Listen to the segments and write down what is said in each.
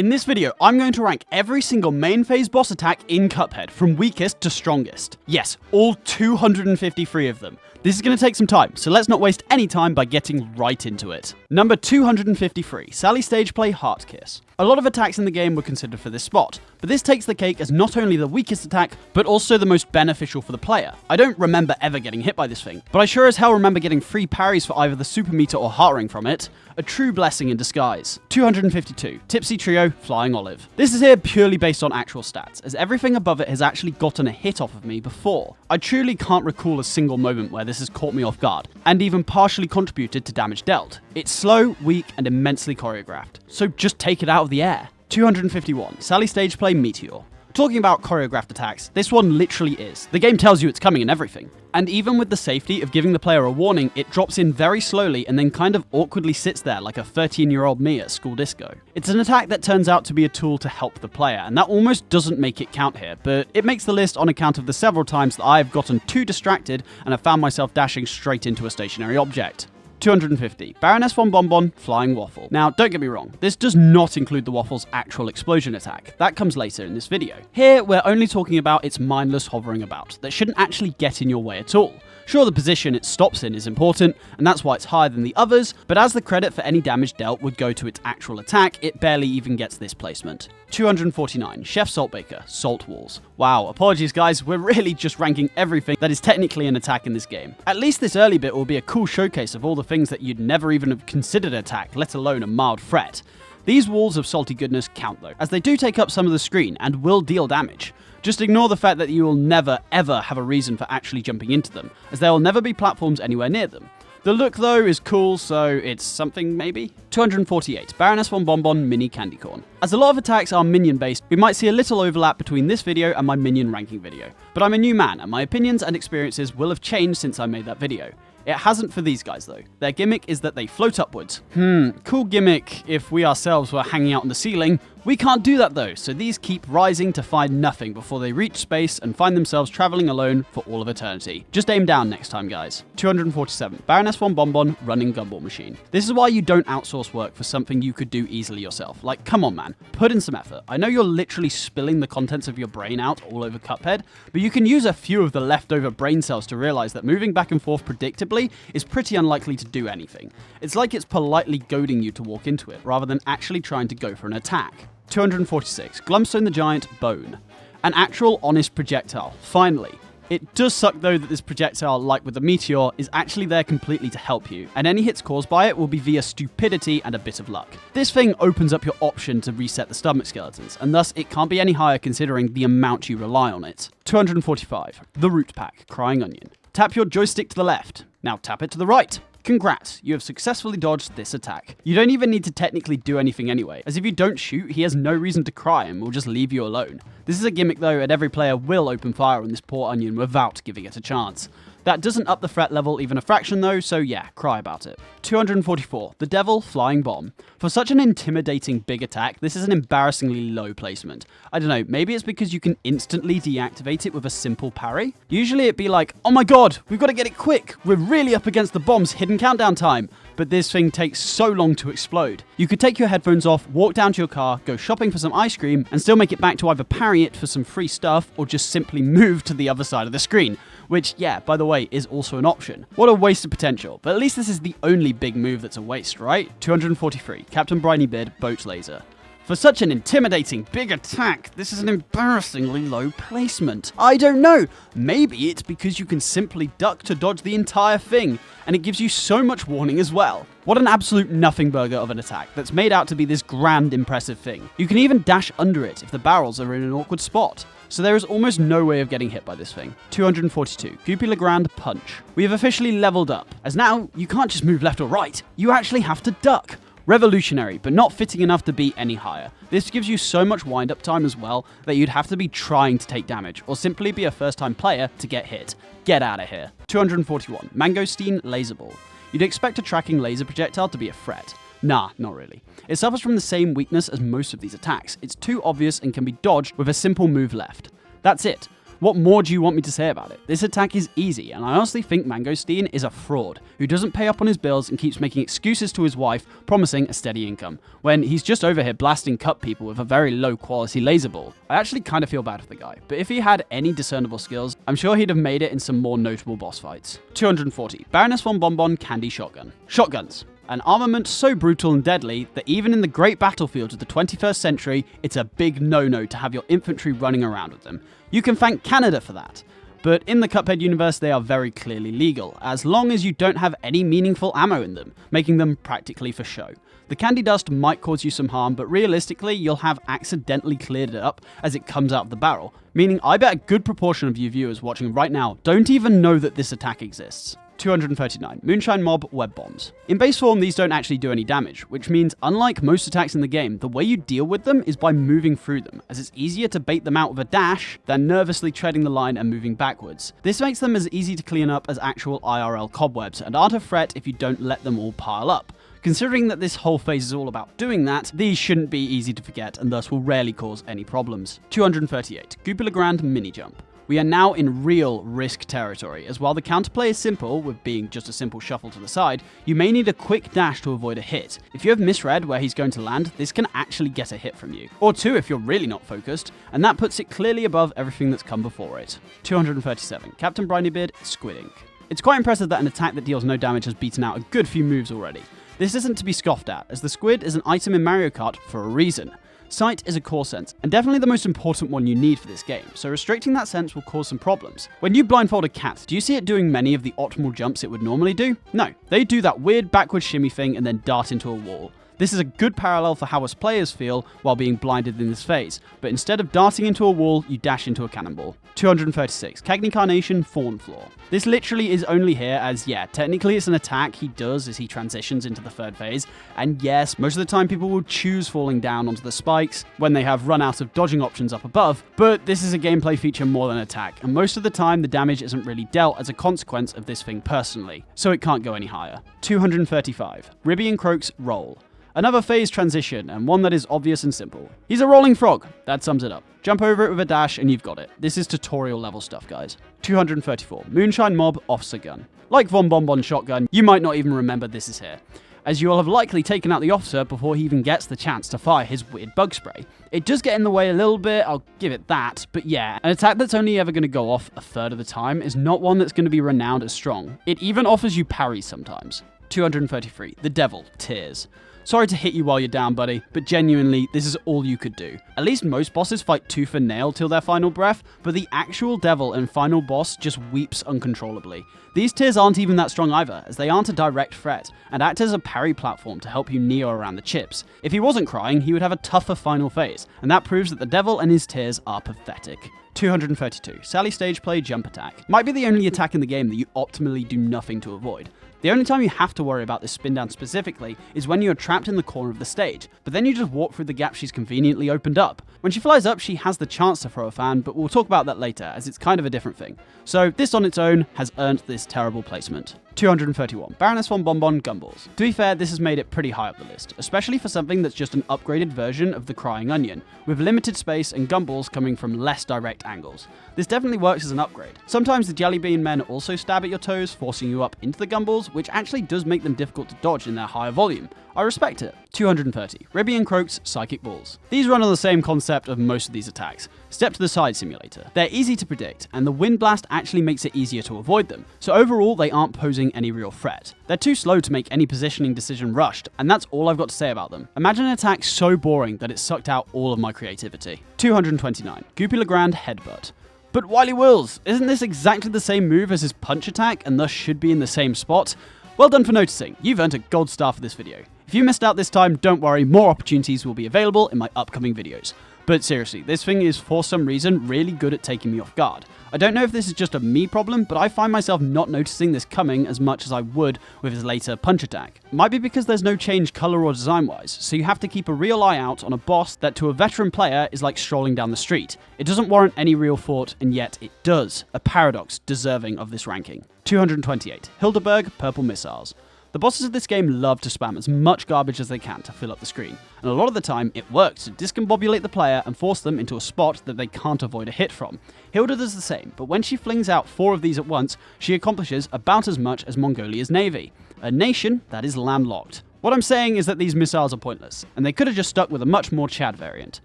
In this video, I'm going to rank every single main phase boss attack in Cuphead from weakest to strongest. Yes, all 253 of them. This is going to take some time, so let's not waste any time by getting right into it. Number 253, Sally Stage Play Heart Kiss. A lot of attacks in the game were considered for this spot, but this takes the cake as not only the weakest attack, but also the most beneficial for the player. I don't remember ever getting hit by this thing, but I sure as hell remember getting free parries for either the super meter or heart ring from it. A true blessing in disguise. 252, Tipsy Trio Flying Olive. This is here purely based on actual stats, as everything above it has actually gotten a hit off of me before. I truly can't recall a single moment where this has caught me off guard, and even partially contributed to damage dealt. It's slow, weak, and immensely choreographed, so just take it out of the air. 251, Sally Stage Play Meteor. Talking about choreographed attacks, this one literally is. The game tells you it's coming and everything. And even with the safety of giving the player a warning, it drops in very slowly and then kind of awkwardly sits there like a 13-year-old me at school disco. It's an attack that turns out to be a tool to help the player, and that almost doesn't make it count here, but it makes the list on account of the several times that I've gotten too distracted and have found myself dashing straight into a stationary object. 250, Baroness von Bonbon Flying Waffle. Now, don't get me wrong, this does not include the waffle's actual explosion attack. That comes later in this video. Here, we're only talking about its mindless hovering about, that shouldn't actually get in your way at all. Sure, the position it stops in is important, and that's why it's higher than the others, but as the credit for any damage dealt would go to its actual attack, it barely even gets this placement. 249, Chef Saltbaker, Salt Walls. Wow, apologies guys, we're really just ranking everything that is technically an attack in this game. At least this early bit will be a cool showcase of all the things that you'd never even have considered an attack, let alone a mild threat. These walls of salty goodness count though, as they do take up some of the screen and will deal damage. Just ignore the fact that you will never ever have a reason for actually jumping into them, as there will never be platforms anywhere near them. The look though is cool, so it's something maybe? 248, Baroness von Bonbon Mini Candy Corn. As a lot of attacks are minion based, we might see a little overlap between this video and my minion ranking video. But I'm a new man, and my opinions and experiences will have changed since I made that video. It hasn't for these guys though. Their gimmick is that they float upwards. Cool gimmick if we ourselves were hanging out on the ceiling. We can't do that though, so these keep rising to find nothing before they reach space and find themselves traveling alone for all of eternity. Just aim down next time, guys. 247, Baroness von Bonbon Running Gumball Machine. This is why you don't outsource work for something you could do easily yourself. Like, come on man, put in some effort. I know you're literally spilling the contents of your brain out all over Cuphead, but you can use a few of the leftover brain cells to realize that moving back and forth predictably is pretty unlikely to do anything. It's like it's politely goading you to walk into it, rather than actually trying to go for an attack. 246, Glumstone the Giant Bone. An actual honest projectile, finally. It does suck though that this projectile, like with the meteor, is actually there completely to help you, and any hits caused by it will be via stupidity and a bit of luck. This thing opens up your option to reset the stomach skeletons, and thus it can't be any higher considering the amount you rely on it. 245, The Root Pack Crying Onion. Tap your joystick to the left, now tap it to the right. Congrats, you have successfully dodged this attack. You don't even need to technically do anything anyway, as if you don't shoot, he has no reason to cry and will just leave you alone. This is a gimmick though, and every player will open fire on this poor onion without giving it a chance. That doesn't up the threat level even a fraction though, so yeah, cry about it. 244, The Devil Flying Bomb. For such an intimidating big attack, this is an embarrassingly low placement. I don't know, maybe it's because you can instantly deactivate it with a simple parry? Usually it'd be like, oh my god, we've got to get it quick, we're really up against the bomb's hidden countdown time. But this thing takes so long to explode. You could take your headphones off, walk down to your car, go shopping for some ice cream, and still make it back to either parry it for some free stuff, or just simply move to the other side of the screen. Which, yeah, by the way, is also an option. What a waste of potential, but at least this is the only big move that's a waste, right? 243, Captain Briny Beard Boat Laser. For such an intimidating big attack, this is an embarrassingly low placement. I don't know, maybe it's because you can simply duck to dodge the entire thing, and it gives you so much warning as well. What an absolute nothing burger of an attack that's made out to be this grand impressive thing. You can even dash under it if the barrels are in an awkward spot. So there is almost no way of getting hit by this thing. 242, Goopy Legrand Punch. We have officially leveled up, as now you can't just move left or right, you actually have to duck. Revolutionary, but not fitting enough to be any higher. This gives you so much wind-up time as well that you'd have to be trying to take damage, or simply be a first-time player to get hit. Get out of here. 241, Mangosteen Laser Ball. You'd expect a tracking laser projectile to be a threat. Nah, not really. It suffers from the same weakness as most of these attacks. It's too obvious and can be dodged with a simple move left. That's it. What more do you want me to say about it? This attack is easy, and I honestly think Mangosteen is a fraud who doesn't pay up on his bills and keeps making excuses to his wife, promising a steady income, when he's just over here blasting cup people with a very low quality laser ball. I actually kind of feel bad for the guy, but if he had any discernible skills, I'm sure he'd have made it in some more notable boss fights. 240. Baroness von Bonbon Candy Shotgun. Shotguns. An armament so brutal and deadly that even in the great battlefields of the 21st century, it's a big no-no to have your infantry running around with them. You can thank Canada for that. But in the Cuphead universe, they are very clearly legal, as long as you don't have any meaningful ammo in them, making them practically for show. The candy dust might cause you some harm, but realistically, you'll have accidentally cleared it up as it comes out of the barrel, meaning I bet a good proportion of you viewers watching right now don't even know that this attack exists. 239. Moonshine Mob Web Bombs. In base form, these don't actually do any damage, which means unlike most attacks in the game, the way you deal with them is by moving through them, as it's easier to bait them out with a dash than nervously treading the line and moving backwards. This makes them as easy to clean up as actual IRL cobwebs, and aren't a threat if you don't let them all pile up. Considering that this whole phase is all about doing that, these shouldn't be easy to forget and thus will rarely cause any problems. 238. Goopy Legrand Mini Jump. We are now in real risk territory, as while the counterplay is simple, with being just a simple shuffle to the side, you may need a quick dash to avoid a hit. If you have misread where he's going to land, this can actually get a hit from you. Or two if you're really not focused, and that puts it clearly above everything that's come before it. 237. Captain Brineybeard Squid Ink. It's quite impressive that an attack that deals no damage has beaten out a good few moves already. This isn't to be scoffed at, as the squid is an item in Mario Kart for a reason. Sight is a core sense, and definitely the most important one you need for this game, so restricting that sense will cause some problems. When you blindfold a cat, do you see it doing many of the optimal jumps it would normally do? No, they do that weird backward shimmy thing and then dart into a wall. This is a good parallel for how us players feel while being blinded in this phase, but instead of darting into a wall, you dash into a cannonball. 236. Cagney Carnation Fawn Floor. This literally is only here as, yeah, technically it's an attack he does as he transitions into the third phase, and yes, most of the time people will choose falling down onto the spikes when they have run out of dodging options up above, but this is a gameplay feature more than attack, and most of the time the damage isn't really dealt as a consequence of this thing personally, so it can't go any higher. 235. Ribby and Croak's Roll. Another phase transition, and one that is obvious and simple. He's a rolling frog. That sums it up. Jump over it with a dash and you've got it. This is tutorial level stuff, guys. 234. Moonshine Mob Officer Gun. Like Von Bonbon Shotgun, you might not even remember this is here, as you will have likely taken out the officer before he even gets the chance to fire his weird bug spray. It does get in the way a little bit, I'll give it that, but yeah, an attack that's only ever going to go off a third of the time is not one that's going to be renowned as strong. It even offers you parries sometimes. 233. The Devil, Tears. Sorry to hit you while you're down, buddy, but genuinely, this is all you could do. At least most bosses fight tooth and nail till their final breath, but the actual devil and final boss just weeps uncontrollably. These tears aren't even that strong either, as they aren't a direct threat, and act as a parry platform to help you neo around the chips. If he wasn't crying, he would have a tougher final phase, and that proves that the devil and his tears are pathetic. 232. Sally Stage Play Jump Attack. Might be the only attack in the game that you optimally do nothing to avoid. The only time you have to worry about this spin down specifically is when you're trapped in the corner of the stage, but then you just walk through the gap she's conveniently opened up. When she flies up, she has the chance to throw a fan, but we'll talk about that later, as it's kind of a different thing. So this on its own has earned this terrible placement. 231. Baroness von Bonbon Gumballs. To be fair, this has made it pretty high up the list, especially for something that's just an upgraded version of the Crying Onion, with limited space and gumballs coming from less direct angles. This definitely works as an upgrade. Sometimes the Jelly Bean men also stab at your toes, forcing you up into the gumballs, which actually does make them difficult to dodge in their higher volume. I respect it. 230. Ribby and Croak's Psychic Balls. These run on the same concept of most of these attacks. Step to the side simulator. They're easy to predict, and the Wind Blast actually makes it easier to avoid them, so overall they aren't posing any real threat. They're too slow to make any positioning decision rushed, and that's all I've got to say about them. Imagine an attack so boring that it sucked out all of my creativity. 229. Goopy Legrand Headbutt. But Wily Wills, isn't this exactly the same move as his punch attack and thus should be in the same spot? Well done for noticing. You've earned a gold star for this video. If you missed out this time, don't worry, more opportunities will be available in my upcoming videos. But seriously, this thing is for some reason really good at taking me off guard. I don't know if this is just a me problem, but I find myself not noticing this coming as much as I would with his later punch attack. Might be because there's no change color or design wise, so you have to keep a real eye out on a boss that to a veteran player is like strolling down the street. It doesn't warrant any real thought, and yet it does. A paradox deserving of this ranking. 228. Hildeberg Purple Missiles. The bosses of this game love to spam as much garbage as they can to fill up the screen, and a lot of the time it works to discombobulate the player and force them into a spot that they can't avoid a hit from. Hilda does the same, but when she flings out 4 of these at once, she accomplishes about as much as Mongolia's navy, a nation that is landlocked. What I'm saying is that these missiles are pointless, and they could have just stuck with a much more Chad variant,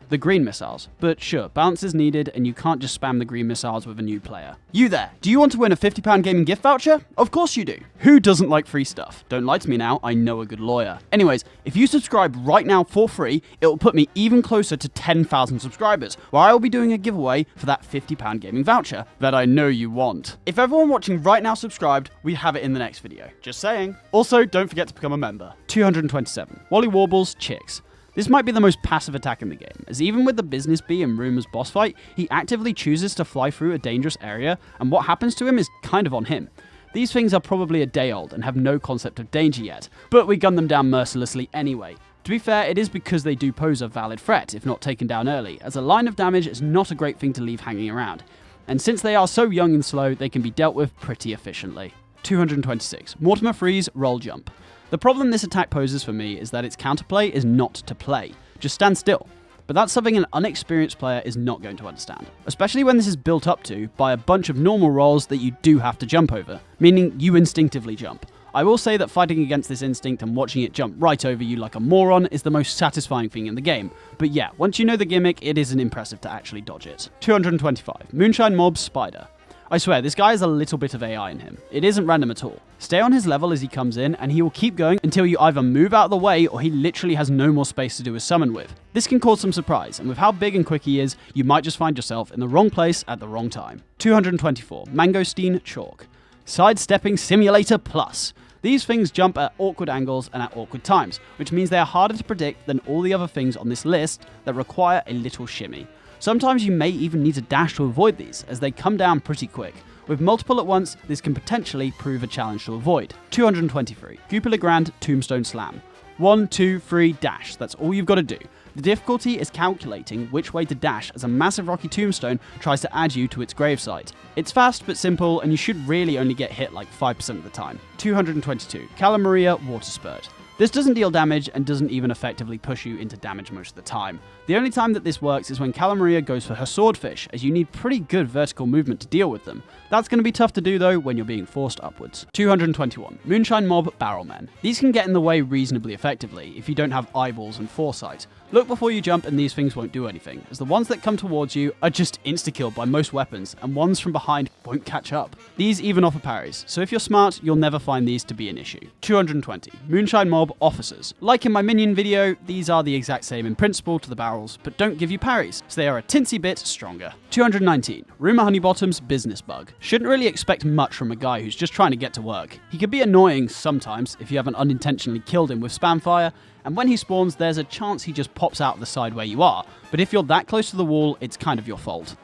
the green missiles. But sure, balance is needed, and you can't just spam the green missiles with a new player. You there, do you want to win a £50 gaming gift voucher? Of course you do. Who doesn't like free stuff? Don't lie to me now, I know a good lawyer. Anyways, if you subscribe right now for free, it will put me even closer to 10,000 subscribers, where I will be doing a giveaway for that £50 gaming voucher that I know you want. If everyone watching right now subscribed, we have it in the next video. Just saying. Also, don't forget to become a member. 227. Wally warbles chicks. This might be the most passive attack in the game, as even with the Business Bee and Rumor's boss fight, he actively chooses to fly through a dangerous area, and what happens to him is kind of on him. These things are probably a day old and have no concept of danger yet, but we gun them down mercilessly anyway. To be fair, it is because they do pose a valid threat if not taken down early, as a line of damage is not a great thing to leave hanging around. And since they are so young and slow, they can be dealt with pretty efficiently. 226. Mortimer Freeze Roll Jump. The problem this attack poses for me is that its counterplay is not to play, just stand still. But that's something an unexperienced player is not going to understand, especially when this is built up to by a bunch of normal rolls that you do have to jump over, meaning you instinctively jump. I will say that fighting against this instinct and watching it jump right over you like a moron is the most satisfying thing in the game, but yeah, once you know the gimmick, it isn't impressive to actually dodge it. 225. Moonshine Mob Spider. I swear, this guy has a little bit of AI in him. It isn't random at all. Stay on his level as he comes in, and he will keep going until you either move out of the way or he literally has no more space to do a summon with. This can cause some surprise, and with how big and quick he is, you might just find yourself in the wrong place at the wrong time. 224. Mangosteen Chalk. Sidestepping Simulator Plus. These things jump at awkward angles and at awkward times, which means they are harder to predict than all the other things on this list that require a little shimmy. Sometimes you may even need to dash to avoid these, as they come down pretty quick. With multiple at once, this can potentially prove a challenge to avoid. 223. Cooper Legrand Tombstone Slam. 1, 2, 3, dash. That's all you've got to do. The difficulty is calculating which way to dash as a massive rocky tombstone tries to add you to its gravesite. It's fast but simple, and you should really only get hit like 5% of the time. 222. Calamaria Water Spurt. This doesn't deal damage and doesn't even effectively push you into damage most of the time. The only time that this works is when Calamaria goes for her swordfish, as you need pretty good vertical movement to deal with them. That's going to be tough to do though when you're being forced upwards. 221. Moonshine Mob Barrelmen. These can get in the way reasonably effectively if you don't have eyeballs and foresight. Look before you jump and these things won't do anything, as the ones that come towards you are just insta-killed by most weapons, and ones from behind won't catch up. These even offer parries, so if you're smart, you'll never find these to be an issue. 220. Moonshine Mob Officers. Like in my Minion video, these are the exact same in principle to the barrels, but don't give you parries, so they are a tinsy bit stronger. 219. Rumor Honeybottom's Business Bug. Shouldn't really expect much from a guy who's just trying to get to work. He can be annoying sometimes if you haven't unintentionally killed him with spam fire, and when he spawns, there's a chance he just pops out the side where you are, but if you're that close to the wall, it's kind of your fault.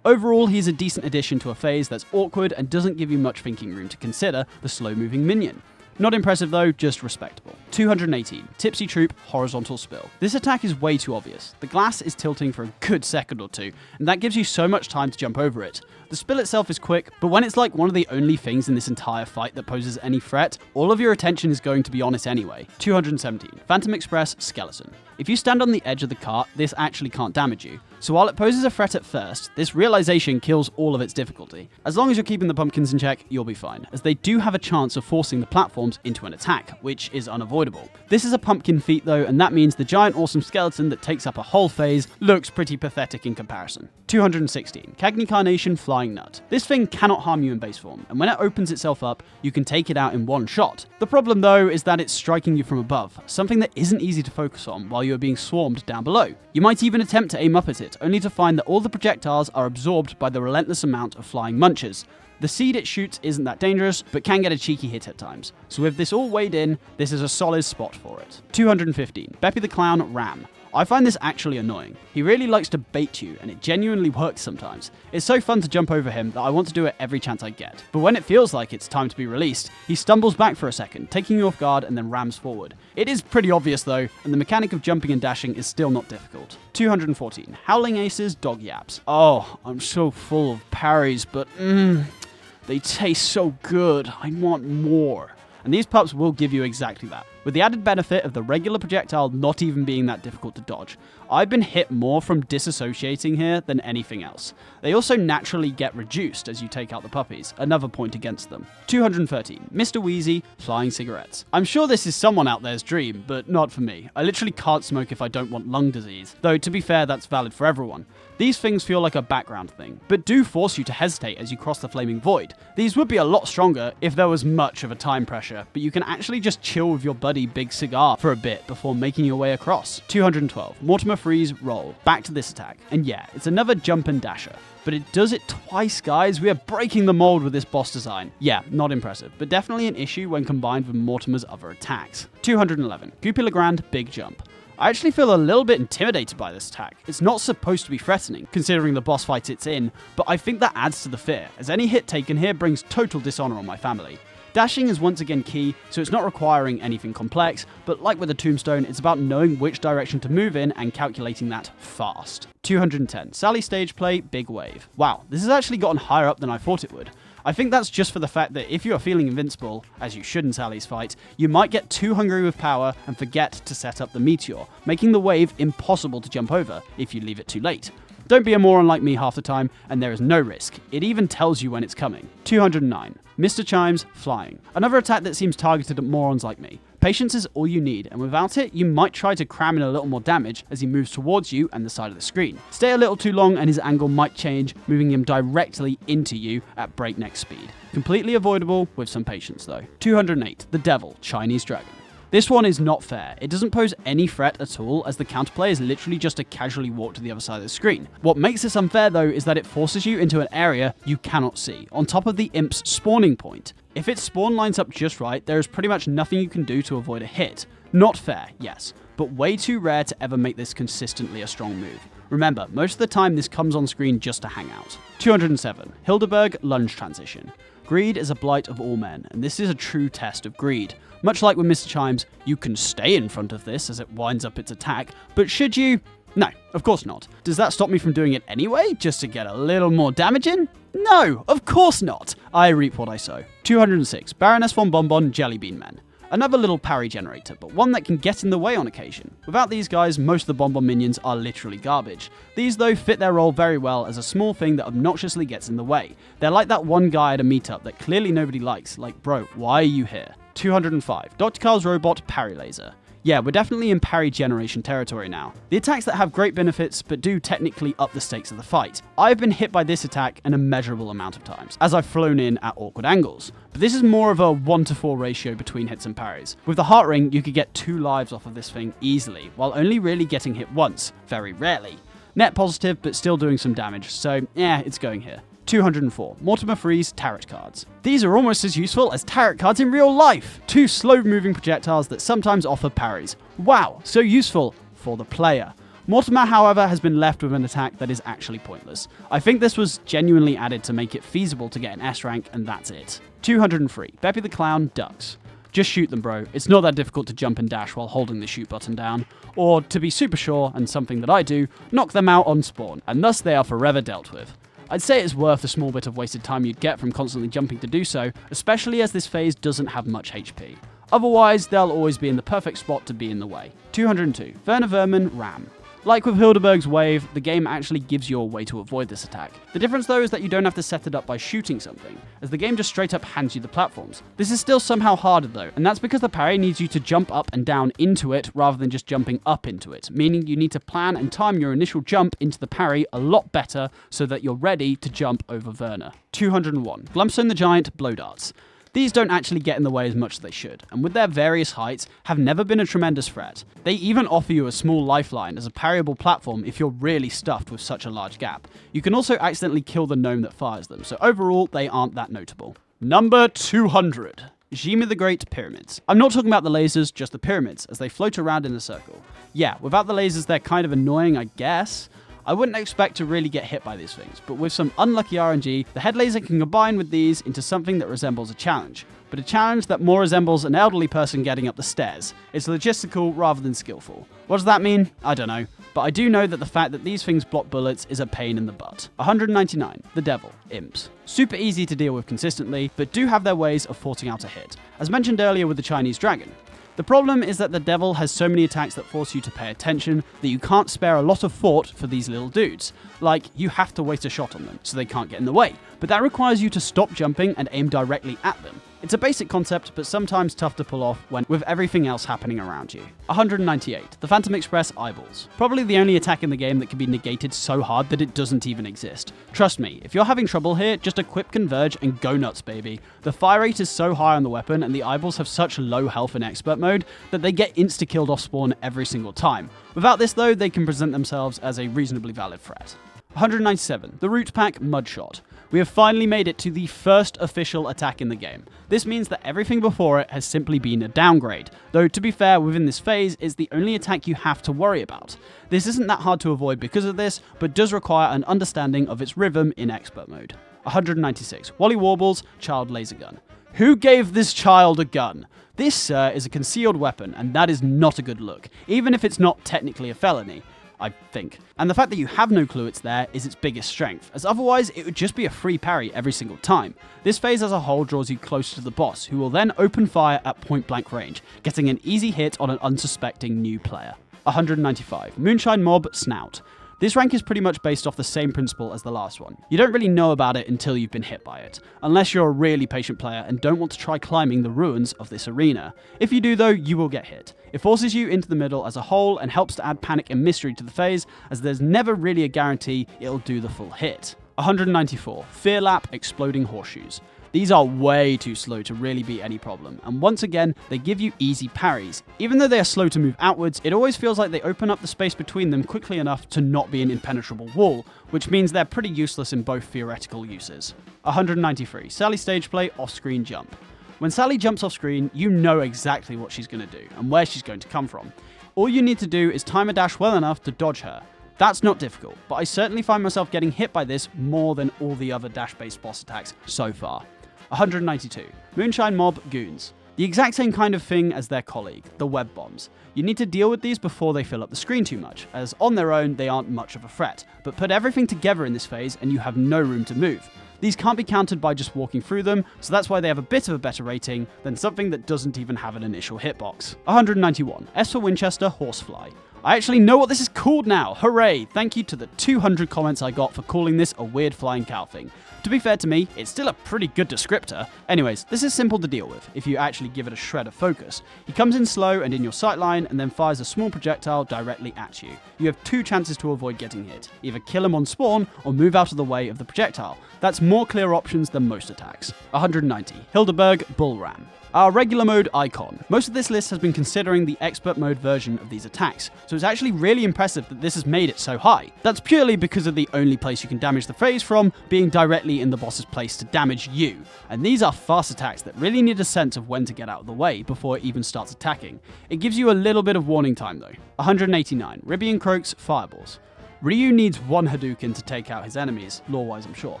Overall, he's a decent addition to a phase that's awkward and doesn't give you much thinking room to consider the slow-moving minion. Not impressive though, just respectable. 218. Tipsy Troop Horizontal Spill. This attack is way too obvious. The glass is tilting for a good second or two, and that gives you so much time to jump over it. The spill itself is quick, but when it's like one of the only things in this entire fight that poses any threat, all of your attention is going to be on it anyway. 217. Phantom Express Skeleton. If you stand on the edge of the cart, this actually can't damage you. So while it poses a threat at first, this realization kills all of its difficulty. As long as you're keeping the pumpkins in check, you'll be fine, as they do have a chance of forcing the platforms into an attack, which is unavoidable. This is a pumpkin feat though, and that means the giant awesome skeleton that takes up a whole phase looks pretty pathetic in comparison. 216. Cagni Carnation Flying Nut. This thing cannot harm you in base form, and when it opens itself up, you can take it out in one shot. The problem though is that it's striking you from above, something that isn't easy to focus on while you are being swarmed down below. You might even attempt to aim up at it, only to find that all the projectiles are absorbed by the relentless amount of flying munchers. The seed it shoots isn't that dangerous, but can get a cheeky hit at times. So with this all weighed in, this is a solid spot for it. 215. Beppy the Clown Ram. I find this actually annoying. He really likes to bait you, and it genuinely works sometimes. It's so fun to jump over him that I want to do it every chance I get. But when it feels like it's time to be released, he stumbles back for a second, taking you off guard and then rams forward. It is pretty obvious though, and the mechanic of jumping and dashing is still not difficult. 214. Howling Aces Dog Yaps. Oh, I'm so full of parries, but they taste so good. I want more. and these pups will give you exactly that, with the added benefit of the regular projectile not even being that difficult to dodge. I've been hit more from disassociating here than anything else. They also naturally get reduced as you take out the puppies, another point against them. 213, Mr. Wheezy, flying cigarettes. I'm sure this is someone out there's dream, but not for me. I literally can't smoke if I don't want lung disease, though to be fair that's valid for everyone. These things feel like a background thing, but do force you to hesitate as you cross the flaming void. These would be a lot stronger if there was much of a time pressure, but you can actually just chill with your buddy Big Cigar for a bit before making your way across. 212, Mortimer Freeze, roll. Back to this attack, and yeah, it's another jump and dasher. But it does it twice, guys. We are breaking the mold with this boss design. Yeah, not impressive, but definitely an issue when combined with Mortimer's other attacks. 211, Goopy Legrand, big jump. I actually feel a little bit intimidated by this attack. It's not supposed to be threatening, considering the boss fight it's in, but I think that adds to the fear, as any hit taken here brings total dishonor on my family. Dashing is once again key, so it's not requiring anything complex, but like with the Tombstone, it's about knowing which direction to move in and calculating that fast. 210, Sally stage play, big wave. Wow, this has actually gotten higher up than I thought it would. I think that's just for the fact that if you are feeling invincible, as you should in Sally's fight, you might get too hungry with power and forget to set up the meteor, making the wave impossible to jump over if you leave it too late. Don't be a moron like me half the time, and there is no risk. It even tells you when it's coming. 209. Mr. Chimes, flying. Another attack that seems targeted at morons like me. Patience is all you need, and without it, you might try to cram in a little more damage as he moves towards you and the side of the screen. Stay a little too long and his angle might change, moving him directly into you at breakneck speed. Completely avoidable with some patience though. 208. The Devil, Chinese Dragon. This one is not fair. It doesn't pose any threat at all, as the counterplay is literally just to casually walk to the other side of the screen. What makes this unfair though is that it forces you into an area you cannot see, on top of the imp's spawning point. If its spawn lines up just right, there is pretty much nothing you can do to avoid a hit. Not fair, yes, but way too rare to ever make this consistently a strong move. Remember, most of the time this comes on screen just to hang out. 207. Hildeberg, lunge transition. Greed is a blight of all men, and this is a true test of greed. Much like with Mr. Chimes, you can stay in front of this as it winds up its attack, but should you? No, of course not. Does that stop me from doing it anyway, just to get a little more damage in? No, of course not. I reap what I sow. 206. Baroness von Bonbon, Jellybean Men. Another little parry generator, but one that can get in the way on occasion. Without these guys, most of the Bonbon minions are literally garbage. These though fit their role very well as a small thing that obnoxiously gets in the way. They're like that one guy at a meetup that clearly nobody likes, like bro, why are you here? 205. Dr. Carl's robot, parry laser. Yeah, we're definitely in parry generation territory now. The attacks that have great benefits, but do technically up the stakes of the fight. I've been hit by this attack an immeasurable amount of times, as I've flown in at awkward angles. But this is more of a 1-to-4 ratio between hits and parries. With the heart ring, you could get 2 lives off of this thing easily, while only really getting hit once, very rarely. Net positive, but still doing some damage, so yeah, it's going here. 204. Mortimer Freeze, tarot cards. These are almost as useful as tarot cards in real life. 2 slow-moving projectiles that sometimes offer parries. Wow, so useful for the player. Mortimer, however, has been left with an attack that is actually pointless. I think this was genuinely added to make it feasible to get an S rank, and that's it. 203. Beppy the Clown, ducks. Just shoot them, bro. It's not that difficult to jump and dash while holding the shoot button down. Or, to be super sure, and something that I do, knock them out on spawn, and thus they are forever dealt with. I'd say it's worth the small bit of wasted time you'd get from constantly jumping to do so, especially as this phase doesn't have much HP. Otherwise, they'll always be in the perfect spot to be in the way. 202. Werner Vermin, Ram. Like with Hildeberg's wave, the game actually gives you a way to avoid this attack. The difference though is that you don't have to set it up by shooting something, as the game just straight up hands you the platforms. This is still somehow harder though, and that's because the parry needs you to jump up and down into it rather than just jumping up into it, meaning you need to plan and time your initial jump into the parry a lot better so that you're ready to jump over Werner. 201. Glumstone the Giant, blow darts. These don't actually get in the way as much as they should, and with their various heights, have never been a tremendous threat. They even offer you a small lifeline as a parryable platform if you're really stuffed with such a large gap. You can also accidentally kill the gnome that fires them, so overall, they aren't that notable. Number 200. Jimmy the Great, pyramids. I'm not talking about the lasers, just the pyramids, as they float around in a circle. Yeah, without the lasers, they're kind of annoying, I guess. I wouldn't expect to really get hit by these things, but with some unlucky RNG, the head laser can combine with these into something that resembles a challenge. but a challenge that more resembles an elderly person getting up the stairs. It's logistical rather than skillful. What does that mean? I don't know. But I do know that the fact that these things block bullets is a pain in the butt. 199. The Devil. Imps. Super easy to deal with consistently, but do have their ways of forcing out a hit. As mentioned earlier with the Chinese dragon. The problem is that the Devil has so many attacks that force you to pay attention that you can't spare a lot of thought for these little dudes. Like, you have to waste a shot on them so they can't get in the way, but that requires you to stop jumping and aim directly at them. It's a basic concept, but sometimes tough to pull off with everything else happening around you. 198. The Phantom Express Eyeballs. Probably the only attack in the game that can be negated so hard that it doesn't even exist. Trust me, if you're having trouble here, just equip Converge and go nuts, baby. The fire rate is so high on the weapon, and the eyeballs have such low health in expert mode that they get insta-killed off spawn every single time. Without this though, they can present themselves as a reasonably valid threat. 197. The Root Pack Mudshot. We have finally made it to the first official attack in the game. This means that everything before it has simply been a downgrade, though to be fair, within this phase, it's the only attack you have to worry about. This isn't that hard to avoid because of this, but does require an understanding of its rhythm in expert mode. 196. Wally Warbles Child Laser Gun. Who gave this child a gun? This, sir, is a concealed weapon, and that is not a good look, even if it's not technically a felony. I think. And the fact that you have no clue it's there is its biggest strength, as otherwise it would just be a free parry every single time. This phase as a whole draws you closer to the boss, who will then open fire at point blank range, getting an easy hit on an unsuspecting new player. 195. Moonshine Mob Snout. This rank is pretty much based off the same principle as the last one. You don't really know about it until you've been hit by it, unless you're a really patient player and don't want to try climbing the ruins of this arena. If you do though, you will get hit. It forces you into the middle as a whole and helps to add panic and mystery to the phase, as there's never really a guarantee it'll do the full hit. 194. Fear Lap Exploding Horseshoes. These are way too slow to really be any problem, and once again, they give you easy parries. Even though they are slow to move outwards, it always feels like they open up the space between them quickly enough to not be an impenetrable wall, which means they're pretty useless in both theoretical uses. 193. Sally Stageplay Off-Screen Jump. When Sally jumps off screen, you know exactly what she's going to do, and where she's going to come from. All you need to do is time a dash well enough to dodge her. That's not difficult, but I certainly find myself getting hit by this more than all the other dash-based boss attacks so far. 192. Moonshine Mob Goons. The exact same kind of thing as their colleague, the web bombs. You need to deal with these before they fill up the screen too much, as on their own they aren't much of a threat, but put everything together in this phase and you have no room to move. These can't be countered by just walking through them, so that's why they have a bit of a better rating than something that doesn't even have an initial hitbox. 191. S for Winchester Horsefly. I actually know what this is called now, hooray! Thank you to the 200 comments I got for calling this a weird flying cow thing. To be fair to me, it's still a pretty good descriptor. Anyways, this is simple to deal with, if you actually give it a shred of focus. He comes in slow and in your sightline, and then fires a small projectile directly at you. You have two chances to avoid getting hit. Either kill him on spawn, or move out of the way of the projectile. That's more clear options than most attacks. 190. Hildeberg Bull Ram. Our regular mode icon. Most of this list has been considering the expert mode version of these attacks, so it's actually really impressive that this has made it so high. That's purely because of the only place you can damage the phase from being directly in the boss's place to damage you, and these are fast attacks that really need a sense of when to get out of the way before it even starts attacking. It gives you a little bit of warning time though. 189. Ribby and Croak's Fireballs. Ryu needs one Hadouken to take out his enemies, lore-wise I'm sure,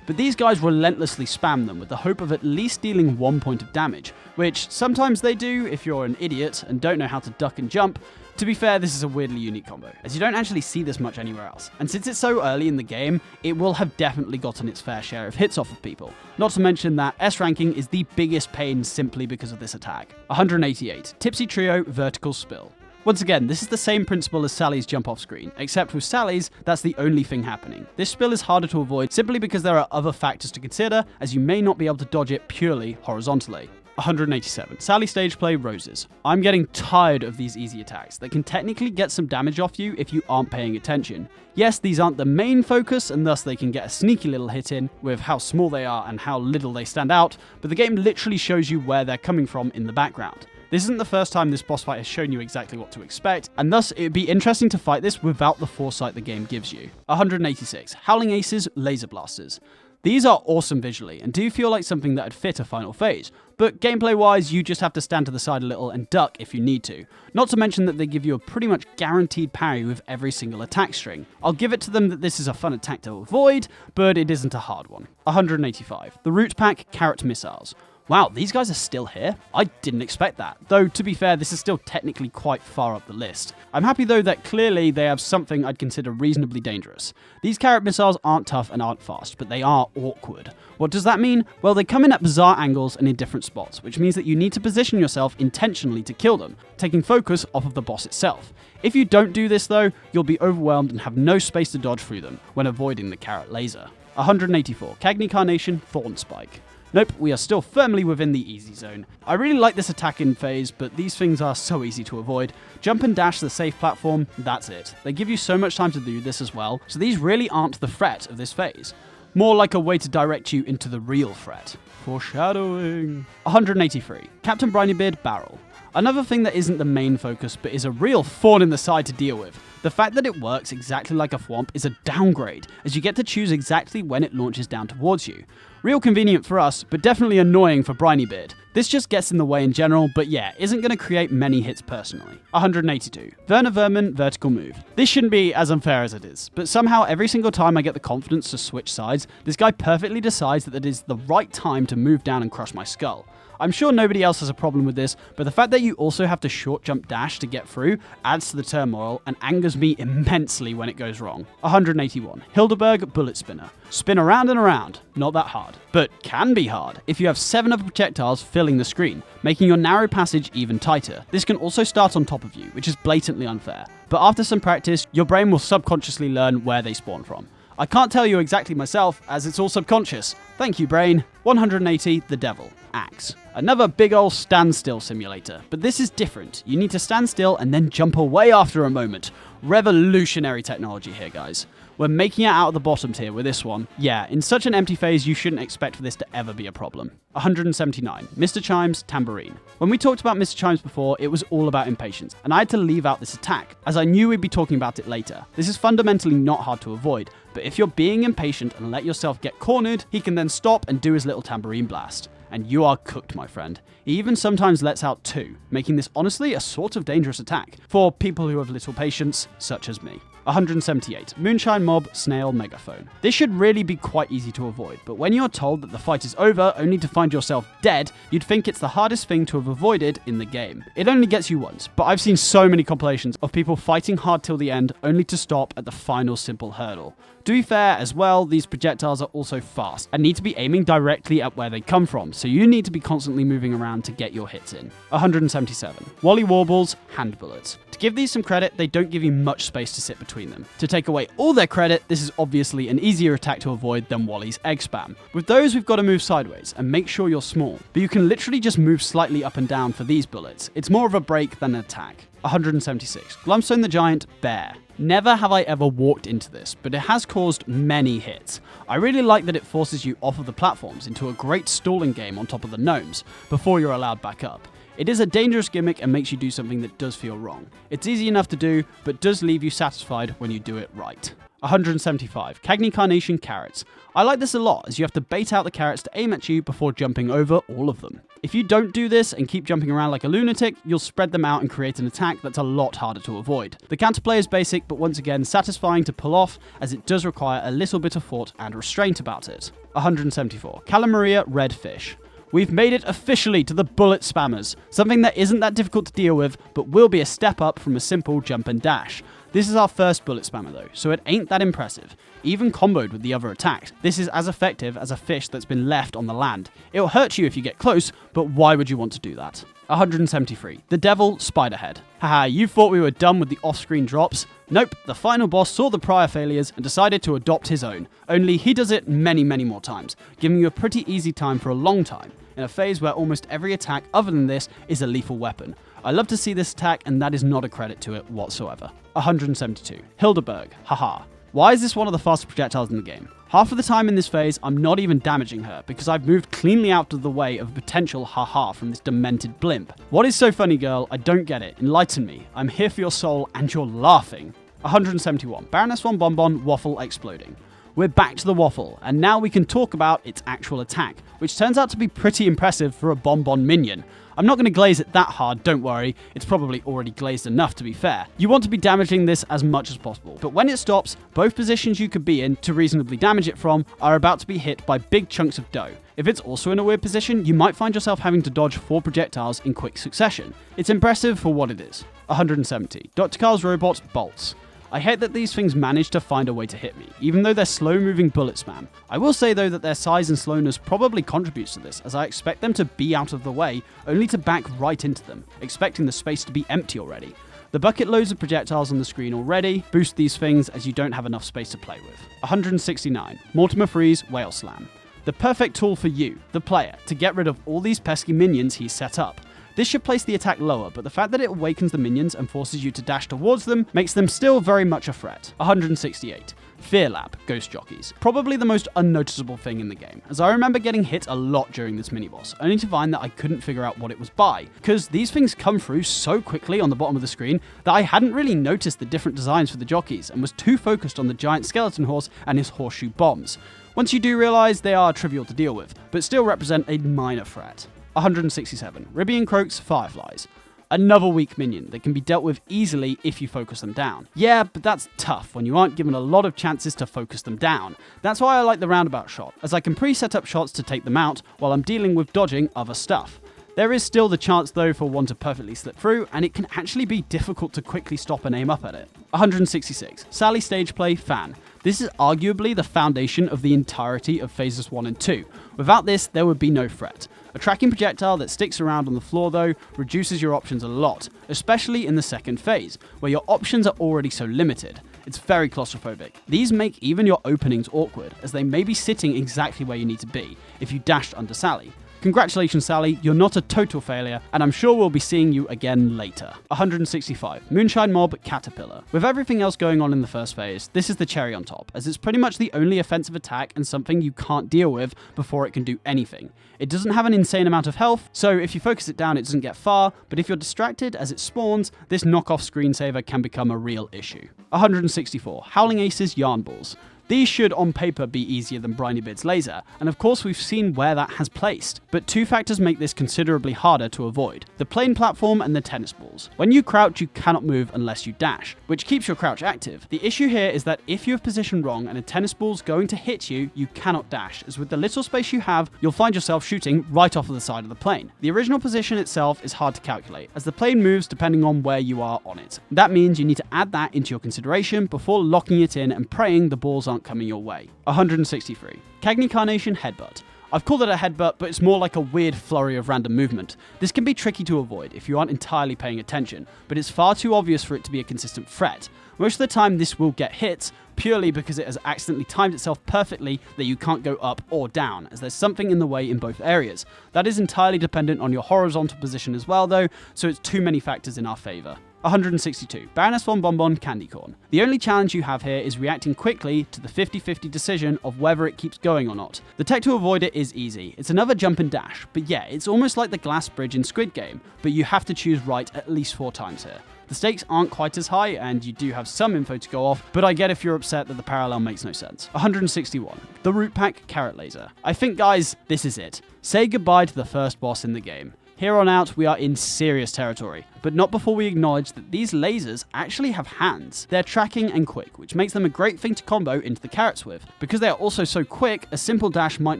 but these guys relentlessly spam them with the hope of at least dealing 1 point of damage, which sometimes they do if you're an idiot and don't know how to duck and jump. To be fair, this is a weirdly unique combo, as you don't actually see this much anywhere else, and since it's so early in the game, it will have definitely gotten its fair share of hits off of people, not to mention that S ranking is the biggest pain simply because of this attack. 188. Tipsy Trio Vertical Spill. Once again, this is the same principle as Sally's jump off screen, except with Sally's, that's the only thing happening. This spill is harder to avoid simply because there are other factors to consider, as you may not be able to dodge it purely horizontally. 187. Sally Stageplay Roses. I'm getting tired of these easy attacks that can technically get some damage off you if you aren't paying attention. Yes, these aren't the main focus, and thus they can get a sneaky little hit in with how small they are and how little they stand out, but the game literally shows you where they're coming from in the background. This isn't the first time this boss fight has shown you exactly what to expect, and thus it would be interesting to fight this without the foresight the game gives you. 186. Howling Aces Laser Blasters. These are awesome visually, and do feel like something that would fit a final phase, but gameplay-wise, you just have to stand to the side a little and duck if you need to. Not to mention that they give you a pretty much guaranteed parry with every single attack string. I'll give it to them that this is a fun attack to avoid, but it isn't a hard one. 185. The Root Pack Carrot Missiles. Wow, these guys are still here? I didn't expect that. Though, to be fair, this is still technically quite far up the list. I'm happy though that clearly they have something I'd consider reasonably dangerous. These carrot missiles aren't tough and aren't fast, but they are awkward. What does that mean? Well, they come in at bizarre angles and in different spots, which means that you need to position yourself intentionally to kill them, taking focus off of the boss itself. If you don't do this though, you'll be overwhelmed and have no space to dodge through them when avoiding the carrot laser. 184. Carnation, Thorn Spike. Nope, we are still firmly within the easy zone. I really like this attack in phase, but these things are so easy to avoid. Jump and dash the safe platform, that's it. They give you so much time to do this as well, so these really aren't the threat of this phase. More like a way to direct you into the real threat. Foreshadowing. 183. Captain Brinybeard Barrel. Another thing that isn't the main focus, but is a real thorn in the side to deal with. The fact that it works exactly like a thwomp is a downgrade, as you get to choose exactly when it launches down towards you. Real convenient for us, but definitely annoying for Brinybeard. This just gets in the way in general, but yeah, isn't going to create many hits personally. 182. Verna Vermin Vertical Move. This shouldn't be as unfair as it is, but somehow every single time I get the confidence to switch sides, this guy perfectly decides that it is the right time to move down and crush my skull. I'm sure nobody else has a problem with this, but the fact that you also have to short jump dash to get through adds to the turmoil and angers me immensely when it goes wrong. 181. Hildeberg Bullet Spinner. Spin around and around. Not that hard, but can be hard if you have 7 other projectiles filling the screen, making your narrow passage even tighter. This can also start on top of you, which is blatantly unfair. But after some practice, your brain will subconsciously learn where they spawn from. I can't tell you exactly myself, as it's all subconscious. Thank you, brain. 180. The Devil. Axe. Another big ol' standstill simulator, but this is different. You need to stand still and then jump away after a moment. Revolutionary technology here, guys. We're making it out of the bottom tier with this one. Yeah, in such an empty phase, you shouldn't expect for this to ever be a problem. 179. Mr. Chimes Tambourine. When we talked about Mr. Chimes before, it was all about impatience, and I had to leave out this attack, as I knew we'd be talking about it later. This is fundamentally not hard to avoid, but if you're being impatient and let yourself get cornered, he can then stop and do his little tambourine blast. And you are cooked, my friend. He even sometimes lets out 2, making this honestly a sort of dangerous attack for people who have little patience, such as me. 178. Moonshine Mob Snail Megaphone. This should really be quite easy to avoid, but when you're told that the fight is over only to find yourself dead, you'd think it's the hardest thing to have avoided in the game. It only gets you once, but I've seen so many compilations of people fighting hard till the end only to stop at the final simple hurdle. To be fair as well, these projectiles are also fast and need to be aiming directly at where they come from, so you need to be constantly moving around to get your hits in. 177. Wally Warbles Hand Bullets. To give these some credit, they don't give you much space to sit between them. To take away all their credit, this is obviously an easier attack to avoid than Wally's Egg Spam. With those, we've got to move sideways and make sure you're small, but you can literally just move slightly up and down for these bullets. It's more of a break than an attack. 176. Glumstone the Giant Bear. Never have I ever walked into this, but it has caused many hits. I really like that it forces you off of the platforms into a great stalling game on top of the gnomes, before you're allowed back up. It is a dangerous gimmick and makes you do something that does feel wrong. It's easy enough to do, but does leave you satisfied when you do it right. 175. Carnation Carrots. I like this a lot, as you have to bait out the carrots to aim at you before jumping over all of them. If you don't do this and keep jumping around like a lunatic, you'll spread them out and create an attack that's a lot harder to avoid. The counterplay is basic, but once again satisfying to pull off, as it does require a little bit of thought and restraint about it. 174. Calamaria Red Fish. We've made it officially to the bullet spammers, something that isn't that difficult to deal with, but will be a step up from a simple jump and dash. This is our first bullet spammer though, so it ain't that impressive. Even comboed with the other attacks, this is as effective as a fish that's been left on the land. It'll hurt you if you get close, but why would you want to do that? 173. The Devil Spiderhead. Haha, you thought we were done with the off-screen drops? Nope, the final boss saw the prior failures and decided to adopt his own. Only he does it many more times, giving you a pretty easy time for a long time, in a phase where almost every attack other than this is a lethal weapon. I love to see this attack, and that is not a credit to it whatsoever. 172. Hildeberg. Haha. Why is this one of the fastest projectiles in the game? Half of the time in this phase, I'm not even damaging her because I've moved cleanly out of the way of a potential haha from this demented blimp. What is so funny, girl? I don't get it. Enlighten me. I'm here for your soul and you're laughing. 171. Baroness von Bonbon Waffle Exploding. We're back to the waffle, and now we can talk about its actual attack, which turns out to be pretty impressive for a bonbon minion. I'm not going to glaze it that hard, don't worry, it's probably already glazed enough to be fair. You want to be damaging this as much as possible, but when it stops, both positions you could be in to reasonably damage it from are about to be hit by big chunks of dough. If it's also in a weird position, you might find yourself having to dodge 4 projectiles in quick succession. It's impressive for what it is. 170. Dr. Carl's robot, bolts. I hate that these things manage to find a way to hit me, even though they're slow-moving bullet spam. I will say though that their size and slowness probably contributes to this, as I expect them to be out of the way, only to back right into them, expecting the space to be empty already. The bucket loads of projectiles on the screen already boost these things as you don't have enough space to play with. 169. Mortimer Freeze, Whale Slam. The perfect tool for you, the player, to get rid of all these pesky minions he's set up. This should place the attack lower, but the fact that it awakens the minions and forces you to dash towards them makes them still very much a threat. 168. Fear Lab, Ghost Jockeys. Probably the most unnoticeable thing in the game, as I remember getting hit a lot during this mini-boss, only to find that I couldn't figure out what it was by, because these things come through so quickly on the bottom of the screen that I hadn't really noticed the different designs for the jockeys, and was too focused on the giant skeleton horse and his horseshoe bombs. Once you do realise they are trivial to deal with, but still represent a minor threat. 167. Ribby and Croak's Fireflies. Another weak minion that can be dealt with easily if you focus them down. Yeah, but that's tough when you aren't given a lot of chances to focus them down. That's why I like the roundabout shot, as I can pre-set up shots to take them out while I'm dealing with dodging other stuff. There is still the chance though for one to perfectly slip through, and it can actually be difficult to quickly stop and aim up at it. 166. Sally Stage Play, Fan. This is arguably the foundation of the entirety of phases 1 and 2. Without this, there would be no threat. A tracking projectile that sticks around on the floor though reduces your options a lot, especially in the second phase, where your options are already so limited. It's very claustrophobic. These make even your openings awkward, as they may be sitting exactly where you need to be if you dashed under Sally. Congratulations Sally, you're not a total failure, and I'm sure we'll be seeing you again later. 165. Moonshine Mob, Caterpillar. With everything else going on in the first phase, this is the cherry on top, as it's pretty much the only offensive attack and something you can't deal with before it can do anything. It doesn't have an insane amount of health, so if you focus it down it doesn't get far, but if you're distracted as it spawns, this knockoff screensaver can become a real issue. 164. Howling Aces, Yarn Balls. These should on paper be easier than Brineybeard's laser, and of course we've seen where that has placed, but 2 factors make this considerably harder to avoid: the plane platform and the tennis balls. When you crouch you cannot move unless you dash, which keeps your crouch active. The issue here is that if you have positioned wrong and a tennis ball's going to hit you, you cannot dash, as with the little space you have, you'll find yourself shooting right off of the side of the plane. The original position itself is hard to calculate, as the plane moves depending on where you are on it. That means you need to add that into your consideration before locking it in and praying the balls aren't coming your way. 163. Cagney Carnation, Headbutt. I've called it a headbutt, but it's more like a weird flurry of random movement. This can be tricky to avoid if you aren't entirely paying attention, but it's far too obvious for it to be a consistent threat. Most of the time this will get hit, purely because it has accidentally timed itself perfectly that you can't go up or down, as there's something in the way in both areas. That is entirely dependent on your horizontal position as well though, so it's too many factors in our favour. 162. Baroness von Bonbon, Candy Corn. The only challenge you have here is reacting quickly to the 50-50 decision of whether it keeps going or not. The tech to avoid it is easy. It's another jump and dash, but yeah, it's almost like the glass bridge in Squid Game, but you have to choose right at least 4 times here. The stakes aren't quite as high, and you do have some info to go off, but I get if you're upset that the parallel makes no sense. 161. The Root Pack, Carrot Laser. I think, guys, this is it. Say goodbye to the first boss in the game. Here on out, we are in serious territory, but not before we acknowledge that these lasers actually have hands. They're tracking and quick, which makes them a great thing to combo into the carrots with. Because they are also so quick, a simple dash might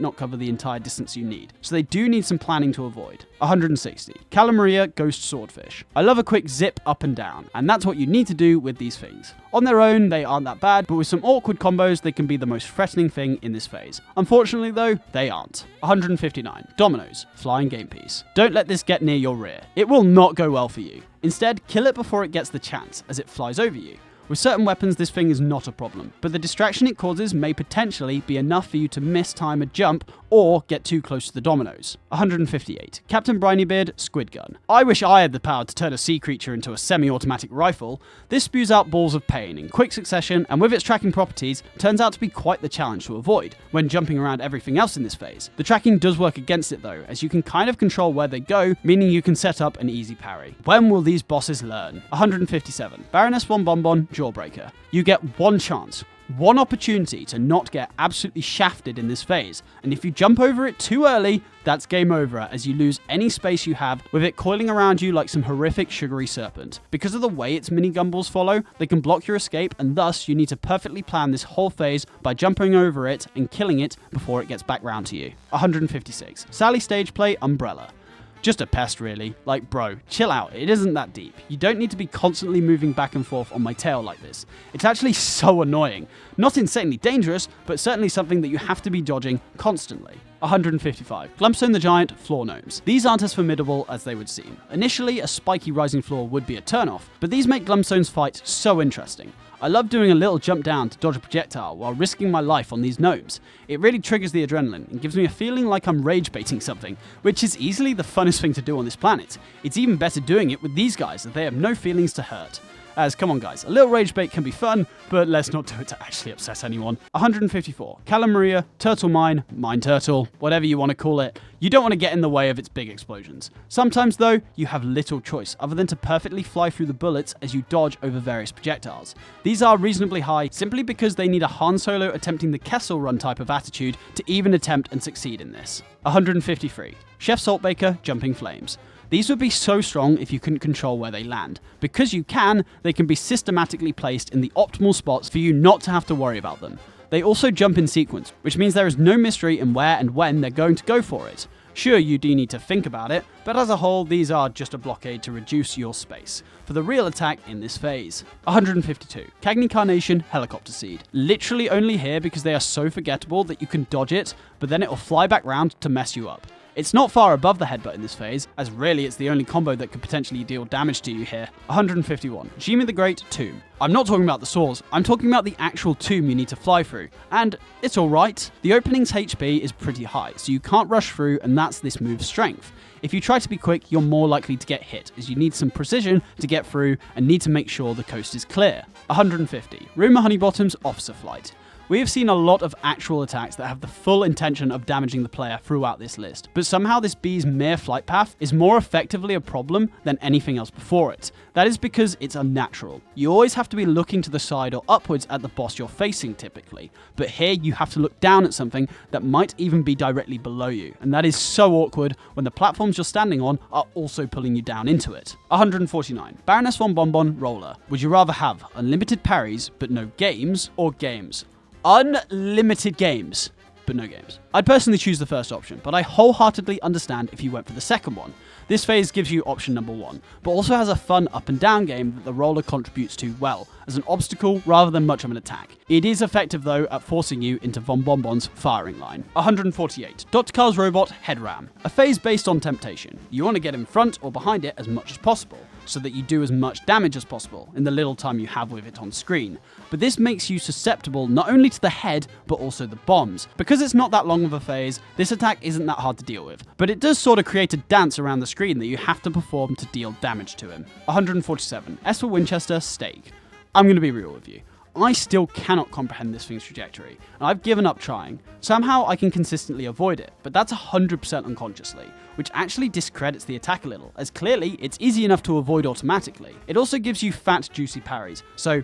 not cover the entire distance you need, so they do need some planning to avoid. 160. Calamaria, Ghost Swordfish. I love a quick zip up and down, and that's what you need to do with these things. On their own, they aren't that bad, but with some awkward combos, they can be the most threatening thing in this phase. Unfortunately though, they aren't. 159. Dominoes, Flying Game Piece. Don't let this get near your rear. It will not go well for you. Instead, kill it before it gets the chance, as it flies over you. With certain weapons, this thing is not a problem, but the distraction it causes may potentially be enough for you to miss time a jump or get too close to the dominoes. 158. Captain Brineybeard, Squid Gun. I wish I had the power to turn a sea creature into a semi-automatic rifle. This spews out balls of pain in quick succession, and with its tracking properties, turns out to be quite the challenge to avoid when jumping around everything else in this phase. The tracking does work against it though, as you can kind of control where they go, meaning you can set up an easy parry. When will these bosses learn? 157. Baroness von Bonbon, Jawbreaker. You get one chance. One opportunity to not get absolutely shafted in this phase, and if you jump over it too early, that's game over as you lose any space you have with it coiling around you like some horrific sugary serpent. Because of the way its mini Gumballs follow, they can block your escape, and thus you need to perfectly plan this whole phase by jumping over it and killing it before it gets back round to you. 156. Sally stage play Umbrella. Just a pest really. Like bro, chill out, it isn't that deep. You don't need to be constantly moving back and forth on my tail like this. It's actually so annoying. Not insanely dangerous, but certainly something that you have to be dodging constantly. 155. Glumstone the Giant Floor Gnomes. These aren't as formidable as they would seem. Initially, a spiky rising floor would be a turnoff, but these make Glumstone's fight so interesting. I love doing a little jump down to dodge a projectile while risking my life on these gnomes. It really triggers the adrenaline and gives me a feeling like I'm rage baiting something, which is easily the funnest thing to do on this planet. It's even better doing it with these guys as they have no feelings to hurt. As, come on guys, a little rage bait can be fun, but let's not do it to actually upset anyone. 154. Calamaria, Turtle Mine, Mine Turtle, whatever you want to call it. You don't want to get in the way of its big explosions. Sometimes though, you have little choice other than to perfectly fly through the bullets as you dodge over various projectiles. These are reasonably high simply because they need a Han Solo attempting the Kessel Run type of attitude to even attempt and succeed in this. 153. Chef Saltbaker, Jumping Flames. These would be so strong if you couldn't control where they land. Because you can, they can be systematically placed in the optimal spots for you not to have to worry about them. They also jump in sequence, which means there is no mystery in where and when they're going to go for it. Sure, you do need to think about it, but as a whole, these are just a blockade to reduce your space for the real attack in this phase. 152. Cagney Carnation Helicopter Seed. Literally only here because they are so forgettable that you can dodge it, but then it will fly back round to mess you up. It's not far above the headbutt in this phase, as really it's the only combo that could potentially deal damage to you here. 151. Jimmy the Great Tomb. I'm not talking about the saws, I'm talking about the actual tomb you need to fly through, and it's alright. The opening's HP is pretty high, so you can't rush through, and that's this move's strength. If you try to be quick, you're more likely to get hit, as you need some precision to get through and need to make sure the coast is clear. 150. Rumour Honeybottom's Officer Flight. We have seen a lot of actual attacks that have the full intention of damaging the player throughout this list, but somehow this bee's mere flight path is more effectively a problem than anything else before it. That is because it's unnatural. You always have to be looking to the side or upwards at the boss you're facing typically, but here you have to look down at something that might even be directly below you, and that is so awkward when the platforms you're standing on are also pulling you down into it. 149. Baroness von Bonbon Roller. Would you rather have unlimited parries but no games, or games? Unlimited games, but no games. I'd personally choose the first option, but I wholeheartedly understand if you went for the second one. This phase gives you option number one, but also has a fun up and down game that the roller contributes to well, as an obstacle rather than much of an attack. It is effective though at forcing you into Von Bonbon's firing line. 148. Dr. Carl's Robot Head Ram. A phase based on temptation. You want to get in front or behind it as much as possible, so that you do as much damage as possible in the little time you have with it on screen. But this makes you susceptible not only to the head, but also the bombs. Because it's not that long of a phase, this attack isn't that hard to deal with, but it does sort of create a dance around the screen that you have to perform to deal damage to him. 147. S for Winchester Steak. I'm going to be real with you. I still cannot comprehend this thing's trajectory, and I've given up trying. Somehow I can consistently avoid it, but that's 100% unconsciously, which actually discredits the attack a little, as clearly it's easy enough to avoid automatically. It also gives you fat, juicy parries, so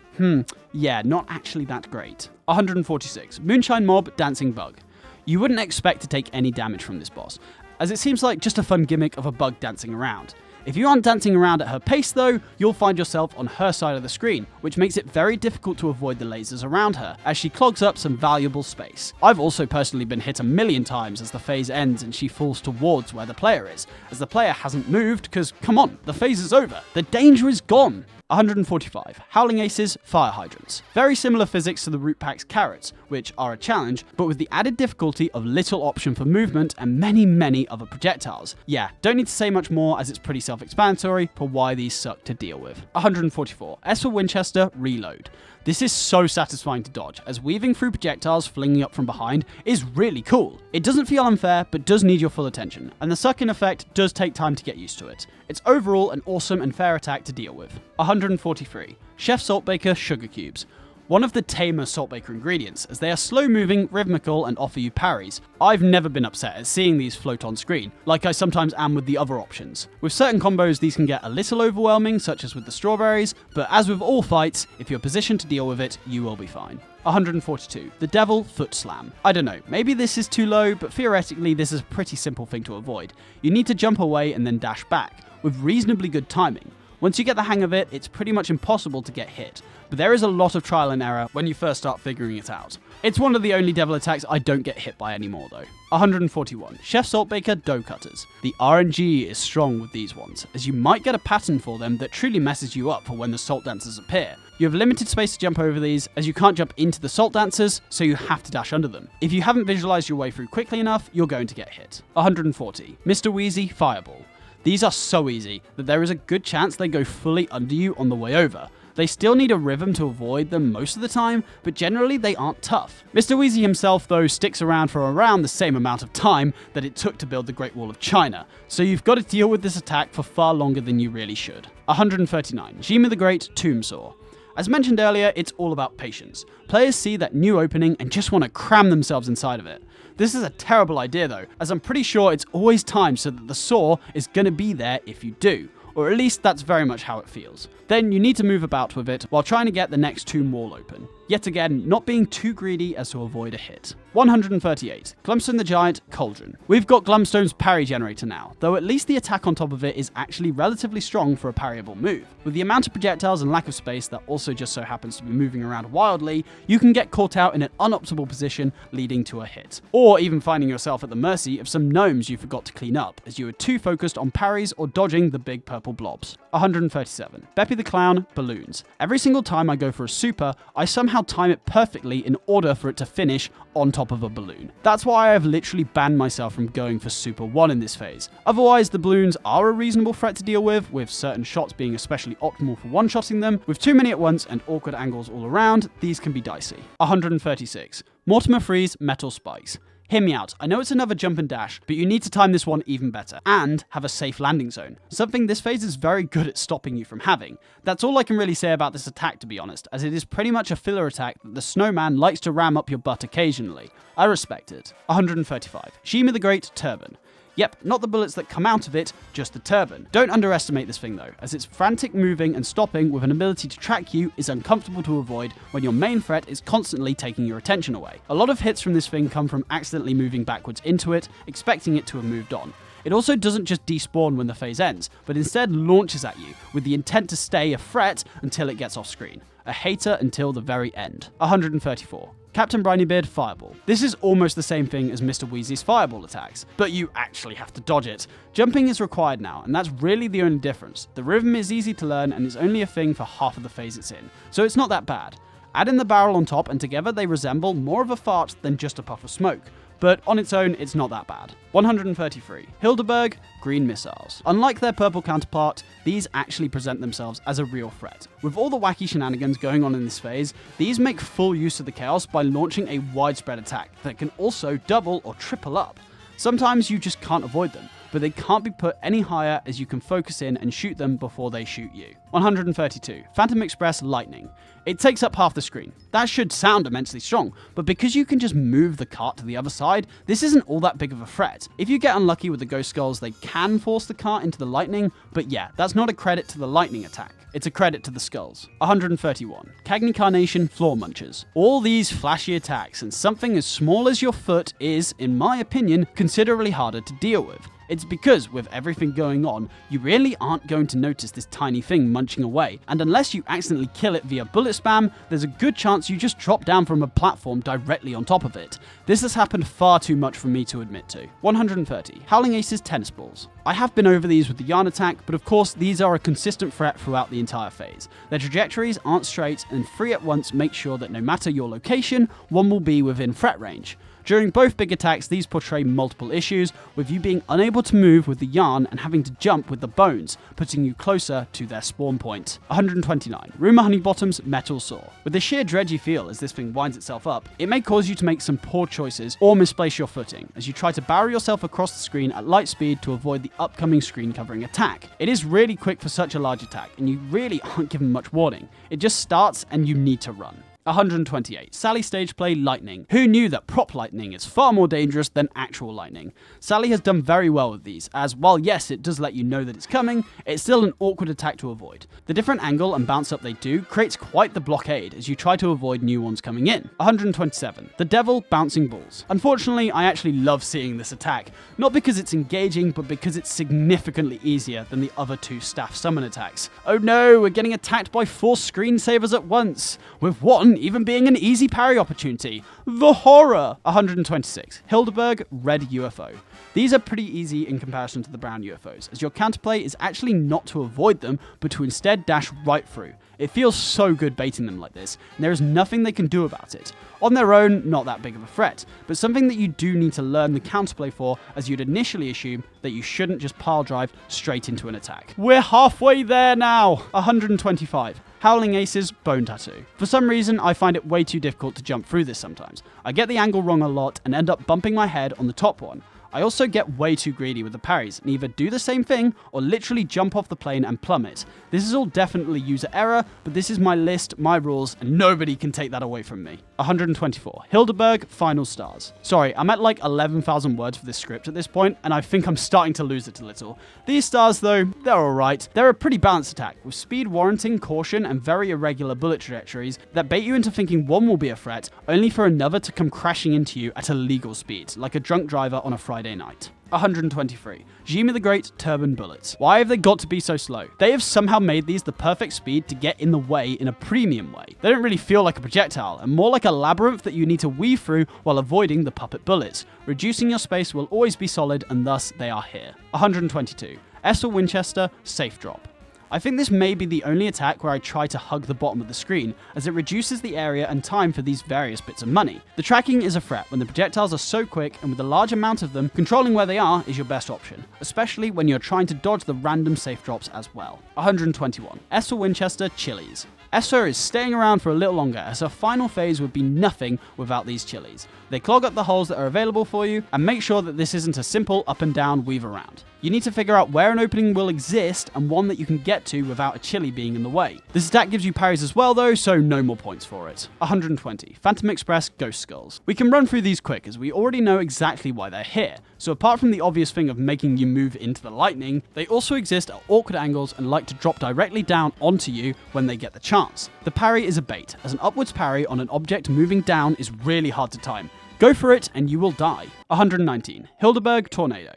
yeah, not actually that great. 146. Moonshine Mob Dancing Bug. You wouldn't expect to take any damage from this boss, as it seems like just a fun gimmick of a bug dancing around. If you aren't dancing around at her pace though, you'll find yourself on her side of the screen, which makes it very difficult to avoid the lasers around her, as she clogs up some valuable space. I've also personally been hit a million times as the phase ends and she falls towards where the player is, as the player hasn't moved because, come on, the phase is over, the danger is gone. 145. Howling Aces Fire Hydrants. Very similar physics to the Root Pack's Carots, which are a challenge, but with the added difficulty of little option for movement and many other projectiles. Yeah, don't need to say much more as it's pretty self-explanatory for why these suck to deal with. 144. S for Winchester Reload. This is so satisfying to dodge, as weaving through projectiles flinging up from behind is really cool. It doesn't feel unfair, but does need your full attention, and the suck-in effect does take time to get used to it. It's overall an awesome and fair attack to deal with. 143. Chef Saltbaker Sugar Cubes. one of the tamer Saltbaker ingredients, as they are slow-moving, rhythmical, and offer you parries. I've never been upset at seeing these float on screen, like I sometimes am with the other options. With certain combos, these can get a little overwhelming, such as with the strawberries, but as with all fights, if you're positioned to deal with it, you will be fine. 142. The Devil Foot Slam. I don't know, maybe this is too low, but theoretically this is a pretty simple thing to avoid. You need to jump away and then dash back, with reasonably good timing. Once you get the hang of it, it's pretty much impossible to get hit, but there is a lot of trial and error when you first start figuring it out. It's one of the only devil attacks I don't get hit by anymore though. 141. Chef Saltbaker Dough Cutters. The RNG is strong with these ones, as you might get a pattern for them that truly messes you up for when the salt dancers appear. You have limited space to jump over these, as you can't jump into the salt dancers, so you have to dash under them. If you haven't visualized your way through quickly enough, you're going to get hit. 140. Mr. Wheezy Fireball. These are so easy that there is a good chance they go fully under you on the way over. They still need a rhythm to avoid them most of the time, but generally they aren't tough. Mr. Wheezy himself, though, sticks around for around the same amount of time that it took to build the Great Wall of China, so you've got to deal with this attack for far longer than you really should. 139. Jimmy the Great Tombstone. As mentioned earlier, it's all about patience. Players see that new opening and just want to cram themselves inside of it. This is a terrible idea though, as I'm pretty sure it's always timed so that the saw is going to be there if you do. Or at least that's very much how it feels. Then you need to move about with it while trying to get the next tomb wall open. Yet again, not being too greedy as to avoid a hit. 138. Glumstone the Giant Cauldron. We've got Glumstone's parry generator now, though at least the attack on top of it is actually relatively strong for a parryable move. With the amount of projectiles and lack of space that also just so happens to be moving around wildly, you can get caught out in an unoptimal position leading to a hit. Or even finding yourself at the mercy of some gnomes you forgot to clean up, as you were too focused on parries or dodging the big purple blobs. 137. Beppy the Clown Balloons. Every single time I go for a super, I somehow time it perfectly in order for it to finish on top of a balloon. That's why I have literally banned myself from going for Super 1 in this phase. Otherwise, the balloons are a reasonable threat to deal with certain shots being especially optimal for one-shotting them. With too many at once and awkward angles all around, these can be dicey. 136. Mortimer Freeze Metal Spikes. Hear me out, I know it's another jump and dash, but you need to time this one even better, and have a safe landing zone, something this phase is very good at stopping you from having. That's all I can really say about this attack, to be honest, as it is pretty much a filler attack that the snowman likes to ram up your butt occasionally. I respect it. 135. Shima the Great Turban. Yep, not the bullets that come out of it, just the turban. Don't underestimate this thing though, as its frantic moving and stopping with an ability to track you is uncomfortable to avoid when your main threat is constantly taking your attention away. A lot of hits from this thing come from accidentally moving backwards into it, expecting it to have moved on. It also doesn't just despawn when the phase ends, but instead launches at you, with the intent to stay a threat until it gets off screen. A hater until the very end. 134. Captain Brinybeard Fireball. This is almost the same thing as Mr. Wheezy's Fireball attacks, but you actually have to dodge it. Jumping is required now, and that's really the only difference. The rhythm is easy to learn and is only a thing for half of the phase it's in, so it's not that bad. Add in the barrel on top and together they resemble more of a fart than just a puff of smoke. But on its own, it's not that bad. 133. Hildeberg Green Missiles. Unlike their purple counterpart, these actually present themselves as a real threat. With all the wacky shenanigans going on in this phase, these make full use of the chaos by launching a widespread attack that can also double or triple up. Sometimes you just can't avoid them, but they can't be put any higher as you can focus in and shoot them before they shoot you. 132. Phantom Express Lightning. It takes up half the screen. That should sound immensely strong, but because you can just move the cart to the other side, this isn't all that big of a threat. If you get unlucky with the Ghost Skulls, they can force the cart into the lightning, but yeah, that's not a credit to the lightning attack. It's a credit to the skulls. 131. Cagney Carnation Floor Munchers. All these flashy attacks and something as small as your foot is, in my opinion, considerably harder to deal with. It's because, with everything going on, you really aren't going to notice this tiny thing munching away, and unless you accidentally kill it via bullet spam, there's a good chance you just drop down from a platform directly on top of it. This has happened far too much for me to admit to. 130. Howling Ace's Tennis Balls. I have been over these with the yarn attack, but of course these are a consistent threat throughout the entire phase. Their trajectories aren't straight, and 3 at once make sure that no matter your location, one will be within threat range. During both big attacks, these portray multiple issues, with you being unable to move with the yarn and having to jump with the bones, putting you closer to their spawn point. 129. Rumour Honeybottom's Metal Saw. With the sheer dread you feel as this thing winds itself up, it may cause you to make some poor choices or misplace your footing, as you try to barrel yourself across the screen at light speed to avoid the upcoming screen covering attack. It is really quick for such a large attack, and you really aren't given much warning. It just starts and you need to run. 128. Sally stage play lightning. Who knew that prop lightning is far more dangerous than actual lightning? Sally has done very well with these, as while yes, it does let you know that it's coming, it's still an awkward attack to avoid. The different angle and bounce up they do creates quite the blockade as you try to avoid new ones coming in. 127. The devil bouncing balls. Unfortunately, I actually love seeing this attack, not because it's engaging, but because it's significantly easier than the other two staff summon attacks. Oh no, we're getting attacked by 4 screensavers at once, with one even being an easy parry opportunity. The horror! 126. Hildeberg red UFO. These are pretty easy in comparison to the brown UFOs, as your counterplay is actually not to avoid them, but to instead dash right through. It feels so good baiting them like this, and there is nothing they can do about it. On their own, not that big of a threat, but something that you do need to learn the counterplay for, as you'd initially assume that you shouldn't just pile drive straight into an attack. We're halfway there now! 125. Howling Aces Bone Tattoo. For some reason, I find it way too difficult to jump through this sometimes. I get the angle wrong a lot and end up bumping my head on the top one. I also get way too greedy with the parries and either do the same thing or literally jump off the plane and plummet. This is all definitely user error, but this is my list, my rules, and nobody can take that away from me. 124. Hildeberg Final Stars. Sorry, I'm at like 11,000 words for this script at this point, and I think I'm starting to lose it a little. These stars though, they're alright. They're a pretty balanced attack, with speed warranting caution and very irregular bullet trajectories that bait you into thinking one will be a threat, only for another to come crashing into you at a legal speed, like a drunk driver on a Friday night. 123. Jimmy the Great Turban Bullets. Why have they got to be so slow? They have somehow made these the perfect speed to get in the way in a premium way. They don't really feel like a projectile, and more like a labyrinth that you need to weave through while avoiding the puppet bullets. Reducing your space will always be solid, and thus they are here. 122. Essel Winchester Safe Drop. I think this may be the only attack where I try to hug the bottom of the screen, as it reduces the area and time for these various bits of money. The tracking is a threat when the projectiles are so quick, and with a large amount of them, controlling where they are is your best option, especially when you're trying to dodge the random safe drops as well. 121. Essel Winchester Chilies. Esser is staying around for a little longer, as her final phase would be nothing without these chilies. They clog up the holes that are available for you, and make sure that this isn't a simple up and down weave around. You need to figure out where an opening will exist, and one that you can get to without a chili being in the way. This attack gives you parries as well though, so no more points for it. 120. Phantom Express Ghost Skulls. We can run through these quick, as we already know exactly why they're here. So apart from the obvious thing of making you move into the lightning, they also exist at awkward angles and like to drop directly down onto you when they get the chance. The parry is a bait, as an upwards parry on an object moving down is really hard to time. Go for it and you will die. 119. Hildeberg Tornado.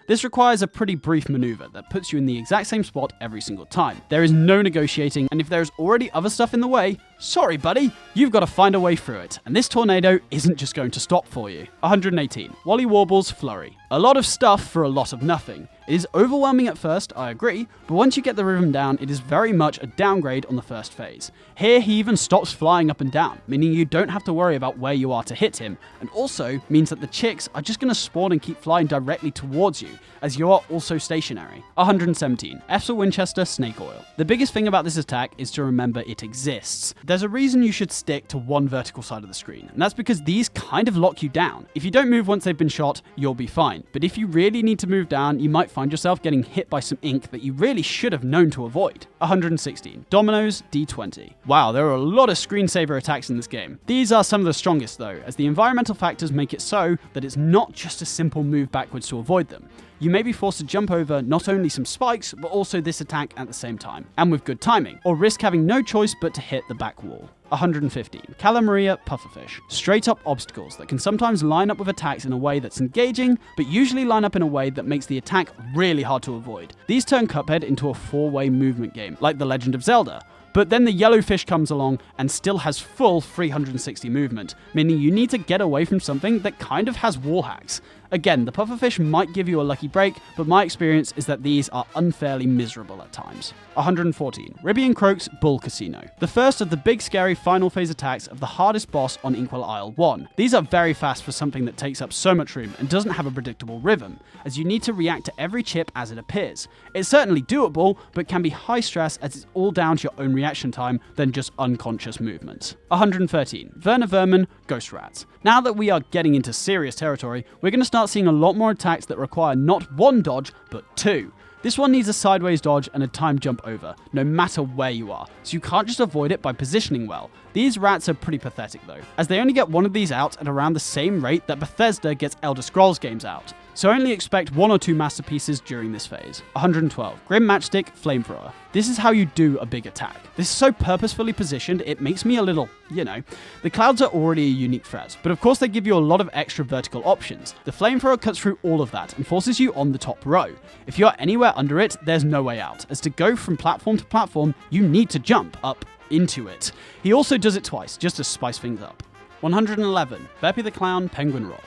This requires a pretty brief maneuver that puts you in the exact same spot every single time. There is no negotiating, and if there's already other stuff in the way, sorry buddy, you've got to find a way through it, and this tornado isn't just going to stop for you. 118. Wally Warble's Flurry. A lot of stuff for a lot of nothing. It is overwhelming at first, I agree, but once you get the rhythm down, it is very much a downgrade on the first phase. Here he even stops flying up and down, meaning you don't have to worry about where you are to hit him, and also means that the chicks are just going to spawn and keep flying directly towards you, as you are also stationary. 117. Essel Winchester Snake Oil. The biggest thing about this attack is to remember it exists. There's a reason you should stick to one vertical side of the screen, and that's because these kind of lock you down. If you don't move once they've been shot, you'll be fine, but if you really need to move down, you might find yourself getting hit by some ink that you really should have known to avoid. 116. Dominoes D20. Wow, there are a lot of screensaver attacks in this game. These are some of the strongest though, as the environmental factors make it so that it's not just a simple move backwards to avoid them. You may be forced to jump over not only some spikes, but also this attack at the same time, and with good timing, or risk having no choice but to hit the back wall. 115. Calamaria Pufferfish. Straight up obstacles that can sometimes line up with attacks in a way that's engaging, but usually line up in a way that makes the attack really hard to avoid. These turn Cuphead into a 4-way movement game, like The Legend of Zelda. But then the yellow fish comes along and still has full 360 movement, meaning you need to get away from something that kind of has wall hacks. Again, the pufferfish might give you a lucky break, but my experience is that these are unfairly miserable at times. 114. Ribby and Croak's Bull Casino. The first of the big scary final phase attacks of the hardest boss on Inkwell Isle 1. These are very fast for something that takes up so much room and doesn't have a predictable rhythm, as you need to react to every chip as it appears. It's certainly doable, but can be high stress as it's all down to your own reaction time than just unconscious movement. 113. Werner Vermin Ghost Rats. Now that we are getting into serious territory, we're going to start seeing a lot more attacks that require not one dodge, but two. This one needs a sideways dodge and a timed jump over, no matter where you are, so you can't just avoid it by positioning well. These rats are pretty pathetic though, as they only get one of these out at around the same rate that Bethesda gets Elder Scrolls games out. So only expect 1 or 2 masterpieces during this phase. 112. Grim Matchstick, Flamethrower. This is how you do a big attack. This is so purposefully positioned, it makes me a little, The clouds are already a unique threat, but of course they give you a lot of extra vertical options. The Flamethrower cuts through all of that and forces you on the top row. If you're anywhere under it, there's no way out, as to go from platform to platform, you need to jump up into it. He also does it twice, just to spice things up. 111. Beppy the Clown, Penguin Roll.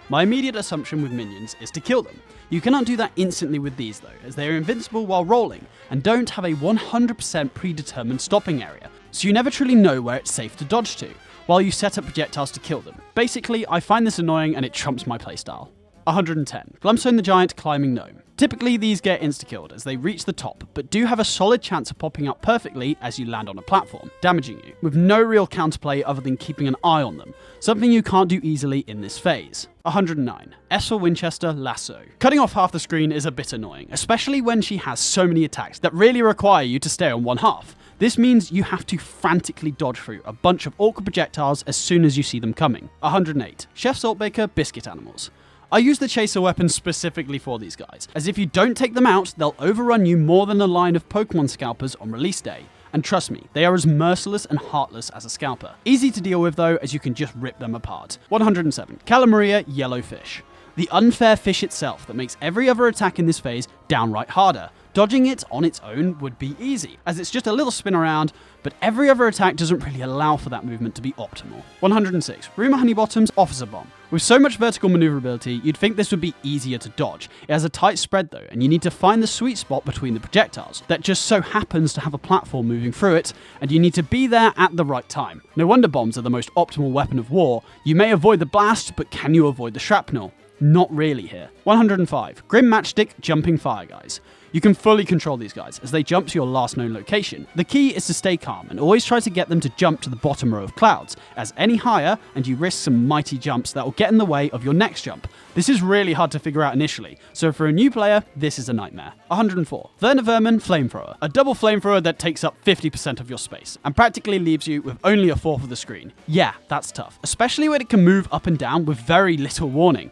My immediate assumption with minions is to kill them. You cannot do that instantly with these though, as they are invincible while rolling, and don't have a 100% predetermined stopping area, so you never truly know where it's safe to dodge to, while you set up projectiles to kill them. Basically, I find this annoying and it trumps my playstyle. 110. Glumstone the Giant, Climbing Gnome. Typically these get insta-killed as they reach the top, but do have a solid chance of popping up perfectly as you land on a platform, damaging you, with no real counterplay other than keeping an eye on them, something you can't do easily in this phase. 109. S for Winchester, Lasso. Cutting off half the screen is a bit annoying, especially when she has so many attacks that really require you to stay on one half. This means you have to frantically dodge through a bunch of awkward projectiles as soon as you see them coming. 108. Chef Saltbaker, Biscuit Animals. I use the chaser weapon specifically for these guys, as if you don't take them out, they'll overrun you more than a line of Pokemon scalpers on release day. And trust me, they are as merciless and heartless as a scalper. Easy to deal with though, as you can just rip them apart. 107. Calamaria, Yellow Fish. The unfair fish itself that makes every other attack in this phase downright harder. Dodging it on its own would be easy, as it's just a little spin around, but every other attack doesn't really allow for that movement to be optimal. 106. Rumor Honeybottom's Officer Bomb. With so much vertical maneuverability, you'd think this would be easier to dodge. It has a tight spread though, and you need to find the sweet spot between the projectiles, that just so happens to have a platform moving through it, and you need to be there at the right time. No wonder bombs are the most optimal weapon of war. You may avoid the blast, but can you avoid the shrapnel? Not really here. 105. Grim Matchstick, Jumping Fire Guys. You can fully control these guys as they jump to your last known location. The key is to stay calm and always try to get them to jump to the bottom row of clouds, as any higher and you risk some mighty jumps that will get in the way of your next jump. This is really hard to figure out initially, so for a new player, this is a nightmare. 104. Werner Vermin, Flamethrower. A double flamethrower that takes up 50% of your space, and practically leaves you with only a fourth of the screen. Yeah, that's tough, especially when it can move up and down with very little warning.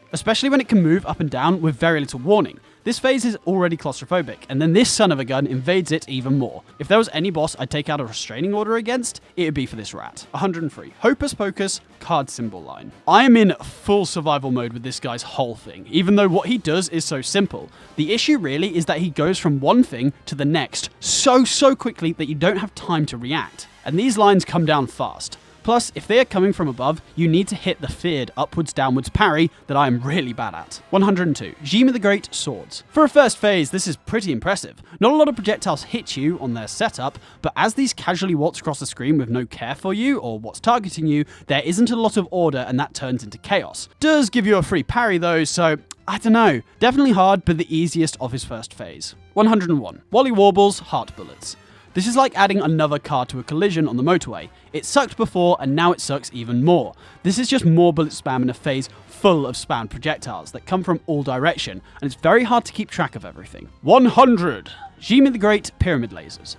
This phase is already claustrophobic, and then this son of a gun invades it even more. If there was any boss I'd take out a restraining order against, it'd be for this rat. 103. Hocus Pocus, Card Symbol Line. I am in full survival mode with this guy's whole thing, even though what he does is so simple. The issue really is that he goes from one thing to the next so quickly that you don't have time to react. And these lines come down fast. Plus, if they are coming from above, you need to hit the feared upwards-downwards parry that I am really bad at. 102. Jima the Great, Swords. For a first phase, this is pretty impressive. Not a lot of projectiles hit you on their setup, but as these casually waltz across the screen with no care for you or what's targeting you, there isn't a lot of order and that turns into chaos. Does give you a free parry though, so I don't know. Definitely hard, but the easiest of his first phase. 101. Wally Warbles, Heart Bullets. This is like adding another car to a collision on the motorway. It sucked before, and now it sucks even more. This is just more bullet spam in a phase full of spammed projectiles that come from all direction, and it's very hard to keep track of everything. 100. Jima the Great, Pyramid Lasers.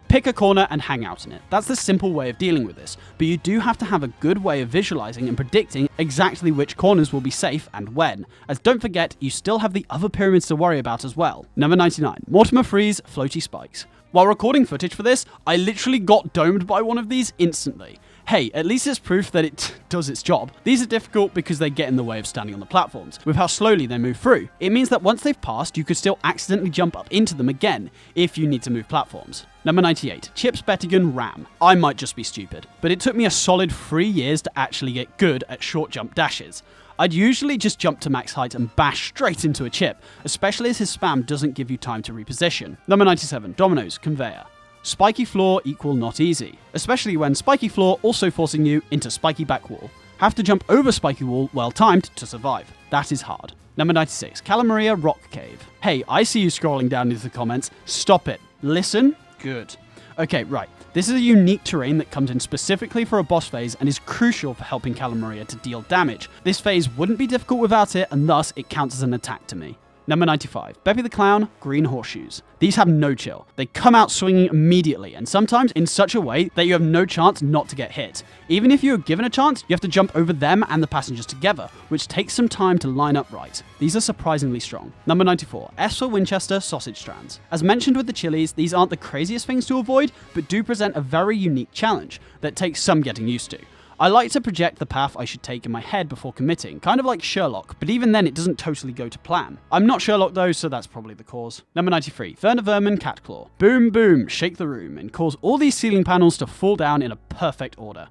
Pick a corner and hang out in it. That's the simple way of dealing with this, but you do have to have a good way of visualizing and predicting exactly which corners will be safe and when, as don't forget, you still have the other pyramids to worry about as well. Number 99. Mortimer Freeze, Floaty Spikes. While recording footage for this, I literally got domed by one of these instantly. Hey, at least it's proof that it does its job. These are difficult because they get in the way of standing on the platforms, with how slowly they move through. It means that once they've passed, you could still accidentally jump up into them again, if you need to move platforms. Number 98. Chips Bettigan, Ram. I might just be stupid, but it took me a solid 3 years to actually get good at short jump dashes. I'd usually just jump to max height and bash straight into a chip, especially as his spam doesn't give you time to reposition. Number 97. Dominoes, Conveyor. Spiky floor equal not easy, especially when spiky floor also forcing you into spiky back wall. Have to jump over spiky wall well timed to survive. That is hard. Number 96. Calamaria, Rock Cave. Hey, I see you scrolling down into the comments. Stop it. Listen. Good. Okay, right. This is a unique terrain that comes in specifically for a boss phase and is crucial for helping Calamaria to deal damage. This phase wouldn't be difficult without it, and thus it counts as an attack to me. Number 95, Beppy the Clown, green horseshoes. These have no chill. They come out swinging immediately, and sometimes in such a way that you have no chance not to get hit. Even if you are given a chance, you have to jump over them and the passengers together, which takes some time to line up right. These are surprisingly strong. Number 94, S for Winchester, sausage strands. As mentioned with the chilies, these aren't the craziest things to avoid, but do present a very unique challenge that takes some getting used to. I like to project the path I should take in my head before committing, kind of like Sherlock, but even then it doesn't totally go to plan. I'm not Sherlock though, so that's probably the cause. Number 93, Werner Vermin Catclaw. Boom boom, shake the room, and cause all these ceiling panels to fall down in a perfect order.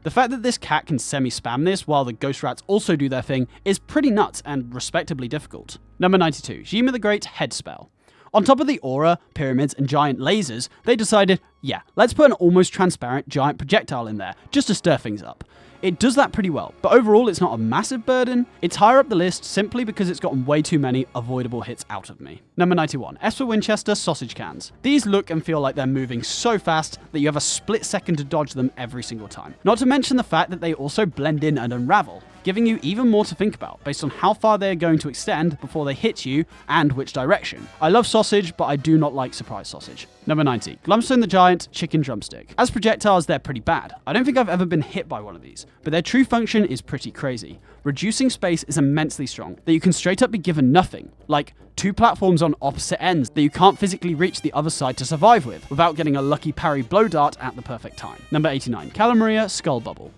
The fact that this cat can semi-spam this while the ghost rats also do their thing is pretty nuts and respectably difficult. Number 92, Jima the Great Head Spell. On top of the aura, pyramids, and giant lasers, they decided, yeah, let's put an almost transparent giant projectile in there, just to stir things up. It does that pretty well, but overall it's not a massive burden. It's higher up the list simply because it's gotten way too many avoidable hits out of me. Number 91, S for Winchester sausage cans. These look and feel like they're moving so fast that you have a split second to dodge them every single time. Not to mention the fact that they also blend in and unravel, giving you even more to think about based on how far they are going to extend before they hit you and which direction. I love sausage, but I do not like surprise sausage. Number 90, Glumstone the Giant Chicken Drumstick. As projectiles, they're pretty bad. I don't think I've ever been hit by one of these, but their true function is pretty crazy. Reducing space is immensely strong, that you can straight up be given nothing, like 2 platforms on opposite ends that you can't physically reach the other side to survive with, without getting a lucky parry blow dart at the perfect time. Number 89, Calamaria Skull Bubble.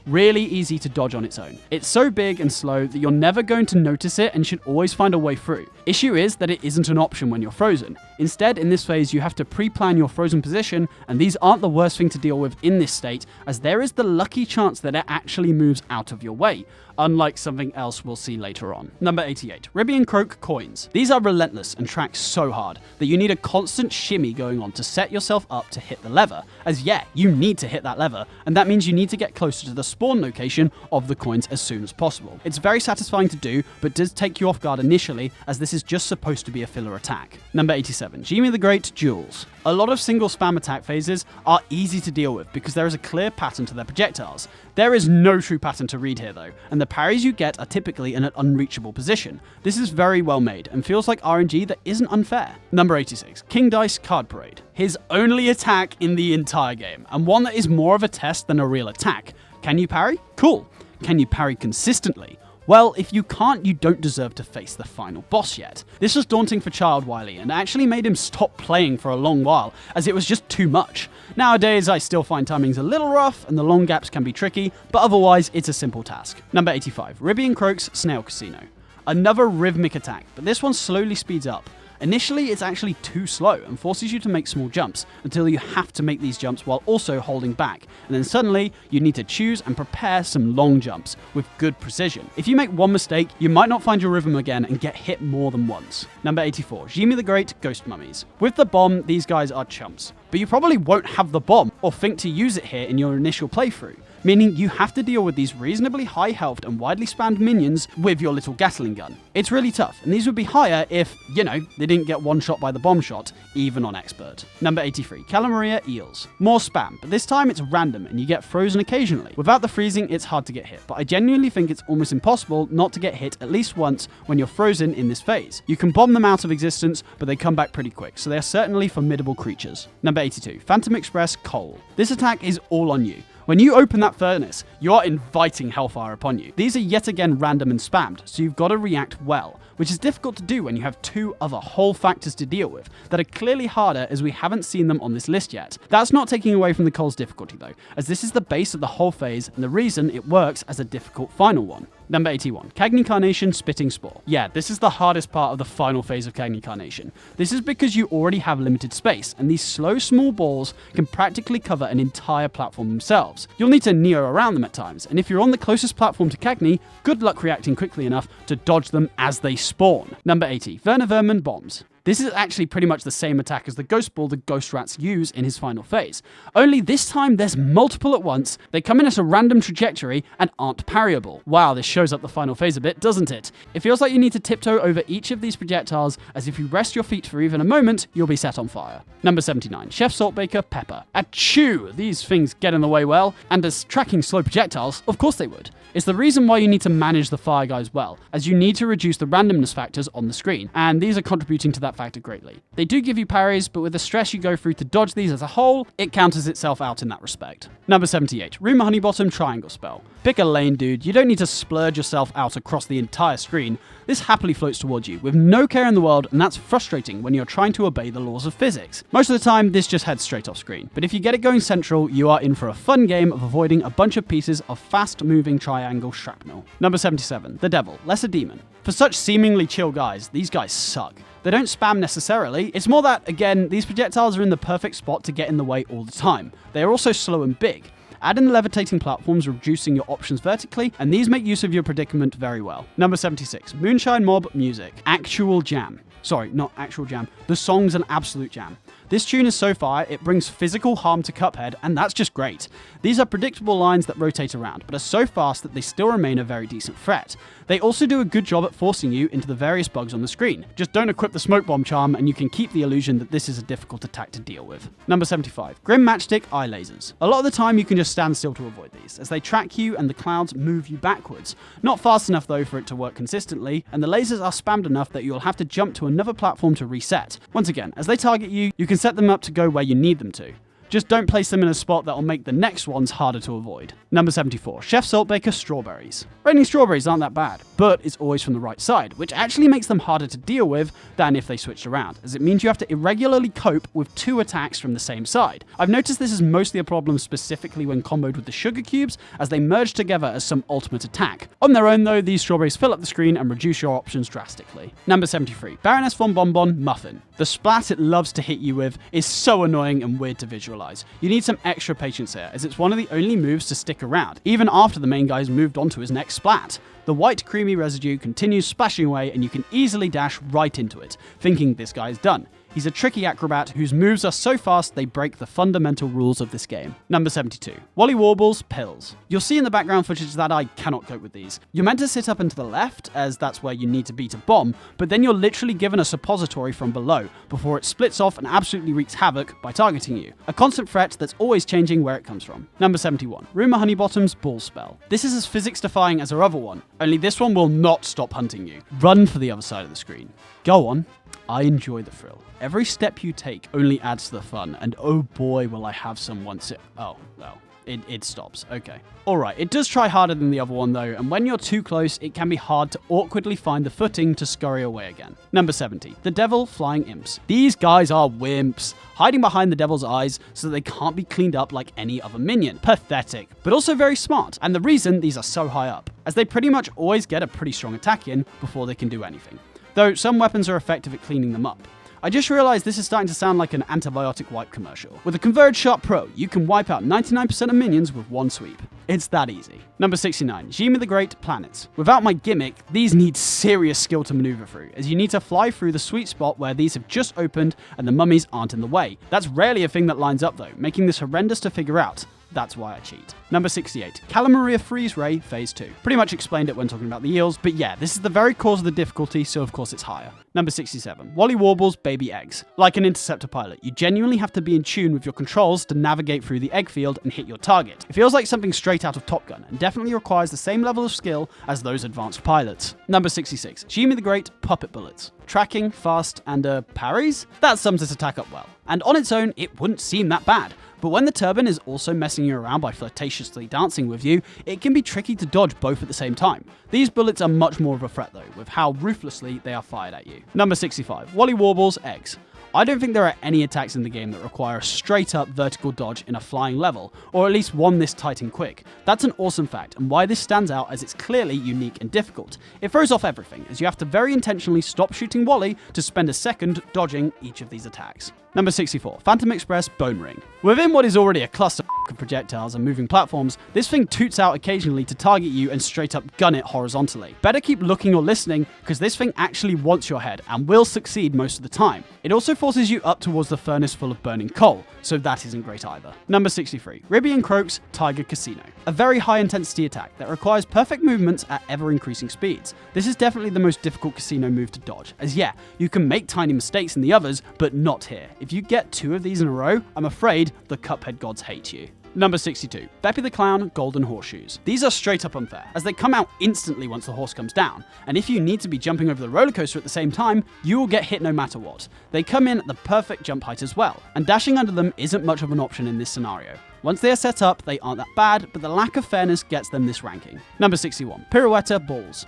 Really easy to dodge on its own. It's so big and slow that you're never going to notice it and should always find a way through. Issue is that it isn't an option when you're frozen. Instead, in this phase, you have to pre-plan your frozen position, and these aren't the worst thing to deal with in this state, as there is the lucky chance that it actually moves out of your way, unlike something else we'll see later on. Number 88, Ribby and Croak coins. These are relentless and track so hard that you need a constant shimmy going on to set yourself up to hit the lever, as yeah, you need to hit that lever, and that means you need to get closer to the spawn location of the coins as soon as possible. It's very satisfying to do, but does take you off guard initially, as this is just supposed to be a filler attack. Number 87, Jimmy the Great Jewels. A lot of single spam attack phases are easy to deal with because there is a clear pattern to their projectiles. There is no true pattern to read here though, and the parries you get are typically in an unreachable position. This is very well made and feels like RNG that isn't unfair. Number 86, King Dice Card Parade. His only attack in the entire game, and one that is more of a test than a real attack. Can you parry? Cool. Can you parry consistently? Well, if you can't, you don't deserve to face the final boss yet. This was daunting for child Wily and actually made him stop playing for a long while, as it was just too much. Nowadays, I still find timings a little rough and the long gaps can be tricky, but otherwise, it's a simple task. Number 85, Ribby and Croak's Snail Casino. Another rhythmic attack, but this one slowly speeds up. Initially, it's actually too slow and forces you to make small jumps until you have to make these jumps while also holding back. And then suddenly, you need to choose and prepare some long jumps with good precision. If you make one mistake, you might not find your rhythm again and get hit more than once. Number 84, Jimmy the Great Ghost Mummies. With the bomb, these guys are chumps. But you probably won't have the bomb or think to use it here in your initial playthrough, meaning you have to deal with these reasonably high health and widely spammed minions with your little Gatling gun. It's really tough, and these would be higher if, you know, they didn't get one shot by the bomb shot, even on expert. Number 83, Calamaria Eels. More spam, but this time it's random and you get frozen occasionally. Without the freezing, it's hard to get hit, but I genuinely think it's almost impossible not to get hit at least once when you're frozen in this phase. You can bomb them out of existence, but they come back pretty quick, so they are certainly formidable creatures. Number 82, Phantom Express Coal. This attack is all on you. When you open that furnace, you are inviting hellfire upon you. These are yet again random and spammed, so you've got to react well, which is difficult to do when you have 2 other whole factors to deal with that are clearly harder as we haven't seen them on this list yet. That's not taking away from the Coal's difficulty though, as this is the base of the whole phase and the reason it works as a difficult final one. Number 81, Cagney Carnation Spitting Spore. Yeah, this is the hardest part of the final phase of Cagney Carnation. This is because you already have limited space, and these slow small balls can practically cover an entire platform themselves. You'll need to neo around them at times, and if you're on the closest platform to Cagney, good luck reacting quickly enough to dodge them as they spawn. Number 80, Werner Vermin Bombs. This is actually pretty much the same attack as the ghost ball the ghost rats use in his final phase. Only this time there's multiple at once, they come in at a random trajectory and aren't parryable. Wow, this shows up the final phase a bit, doesn't it? It feels like you need to tiptoe over each of these projectiles, as if you rest your feet for even a moment, you'll be set on fire. Number 79, Chef Saltbaker Pepper. Achoo! These things get in the way well, and as tracking slow projectiles, of course they would. It's the reason why you need to manage the fire guys well, as you need to reduce the randomness factors on the screen, and these are contributing to that factor greatly. They do give you parries, but with the stress you go through to dodge these as a whole, it counters itself out in that respect. Number 78, Rumour Honeybottom Triangle Spell. Pick a lane, dude. You don't need to splurge yourself out across the entire screen. This happily floats towards you with no care in the world, and that's frustrating when you're trying to obey the laws of physics. Most of the time, this just heads straight off screen, but if you get it going central, you are in for a fun game of avoiding a bunch of pieces of fast-moving triangle shrapnel. Number 77, The Devil, Lesser Demon. For such seemingly chill guys, these guys suck. They don't spam necessarily, it's more that, again, these projectiles are in the perfect spot to get in the way all the time. They are also slow and big. Add in the levitating platforms, reducing your options vertically, and these make use of your predicament very well. Number 76, Moonshine Mob Music. Actual jam. Sorry, not actual jam. The song's an absolute jam. This tune is so fire, it brings physical harm to Cuphead, and that's just great. These are predictable lines that rotate around, but are so fast that they still remain a very decent threat. They also do a good job at forcing you into the various bugs on the screen. Just don't equip the smoke bomb charm, and you can keep the illusion that this is a difficult attack to deal with. Number 75, Grim Matchstick Eye Lasers. A lot of the time you can just stand still to avoid these, as they track you and the clouds move you backwards. Not fast enough though for it to work consistently, and the lasers are spammed enough that you'll have to jump to another platform to reset. Once again, as they target you, you can set them up to go where you need them to. Just don't place them in a spot that will make the next ones harder to avoid. Number 74, Chef Saltbaker Strawberries. Raining strawberries aren't that bad, but it's always from the right side, which actually makes them harder to deal with than if they switched around, as it means you have to irregularly cope with 2 attacks from the same side. I've noticed this is mostly a problem specifically when comboed with the sugar cubes, as they merge together as some ultimate attack. On their own though, these strawberries fill up the screen and reduce your options drastically. Number 73, Baroness von Bonbon Muffin. The splat it loves to hit you with is so annoying and weird to visualize. You need some extra patience here, as it's one of the only moves to stick around, even after the main guy's moved on to his next splat. The white creamy residue continues splashing away, and you can easily dash right into it, thinking this guy is done. He's a tricky acrobat whose moves are so fast they break the fundamental rules of this game. Number 72. Wally Warbles Pills. You'll see in the background footage that I cannot cope with these. You're meant to sit up and to the left, as that's where you need to be to bomb, but then you're literally given a suppository from below, before it splits off and absolutely wreaks havoc by targeting you. A constant threat that's always changing where it comes from. Number 71. Rumour Honeybottom's Ball Spell. This is as physics-defying as our other one, only this one will not stop hunting you. Run for the other side of the screen. Go on. I enjoy the thrill. Every step you take only adds to the fun, and oh boy will I have some once it... Oh, well, it stops. Okay. Alright, it does try harder than the other one though, and when you're too close, it can be hard to awkwardly find the footing to scurry away again. Number 70. The Devil Flying Imps. These guys are wimps, hiding behind the devil's eyes so they can't be cleaned up like any other minion. Pathetic, but also very smart, and the reason these are so high up, as they pretty much always get a pretty strong attack in before they can do anything. Though some weapons are effective at cleaning them up. I just realized this is starting to sound like an antibiotic wipe commercial. With a Converge Sharp Pro, you can wipe out 99% of minions with one sweep. It's that easy. Number 69, Jimmy the Great Planets. Without my gimmick, these need serious skill to maneuver through, as you need to fly through the sweet spot where these have just opened and the mummies aren't in the way. That's rarely a thing that lines up though, making this horrendous to figure out. That's why I cheat. Number 68, Calamaria Freeze Ray Phase 2. Pretty much explained it when talking about the eels, but yeah, this is the very cause of the difficulty, so of course it's higher. Number 67, Wally Warbles Baby Eggs. Like an interceptor pilot, you genuinely have to be in tune with your controls to navigate through the egg field and hit your target. It feels like something straight out of Top Gun, and definitely requires the same level of skill as those advanced pilots. Number 66, Jimmy the Great Puppet Bullets. Tracking, fast, and parries? That sums this attack up well. And on its own, it wouldn't seem that bad. But when the turban is also messing you around by flirtatiously dancing with you, it can be tricky to dodge both at the same time. These bullets are much more of a threat though, with how ruthlessly they are fired at you. Number 65, Wally Warbles Eggs. I don't think there are any attacks in the game that require a straight up vertical dodge in a flying level, or at least one this tight and quick. That's an awesome fact, and why this stands out as it's clearly unique and difficult. It throws off everything, as you have to very intentionally stop shooting Wally to spend a second dodging each of these attacks. Number 64, Phantom Express Bone Ring. Within what is already a cluster of projectiles and moving platforms, this thing toots out occasionally to target you and straight up gun it horizontally. Better keep looking or listening, because this thing actually wants your head and will succeed most of the time. It also forces you up towards the furnace full of burning coal, so that isn't great either. Number 63, Ribby and Croak's Tiger Casino. A very high intensity attack that requires perfect movements at ever increasing speeds. This is definitely the most difficult casino move to dodge, as yeah, you can make tiny mistakes in the others, but not here. If you get 2 of these in a row, I'm afraid the Cuphead gods hate you. Number 62, Beppy the Clown Golden Horseshoes. These are straight up unfair, as they come out instantly once the horse comes down, and if you need to be jumping over the roller coaster at the same time, you will get hit no matter what. They come in at the perfect jump height as well, and dashing under them isn't much of an option in this scenario. Once they are set up, they aren't that bad, but the lack of fairness gets them this ranking. Number 61, Pirouetta Balls.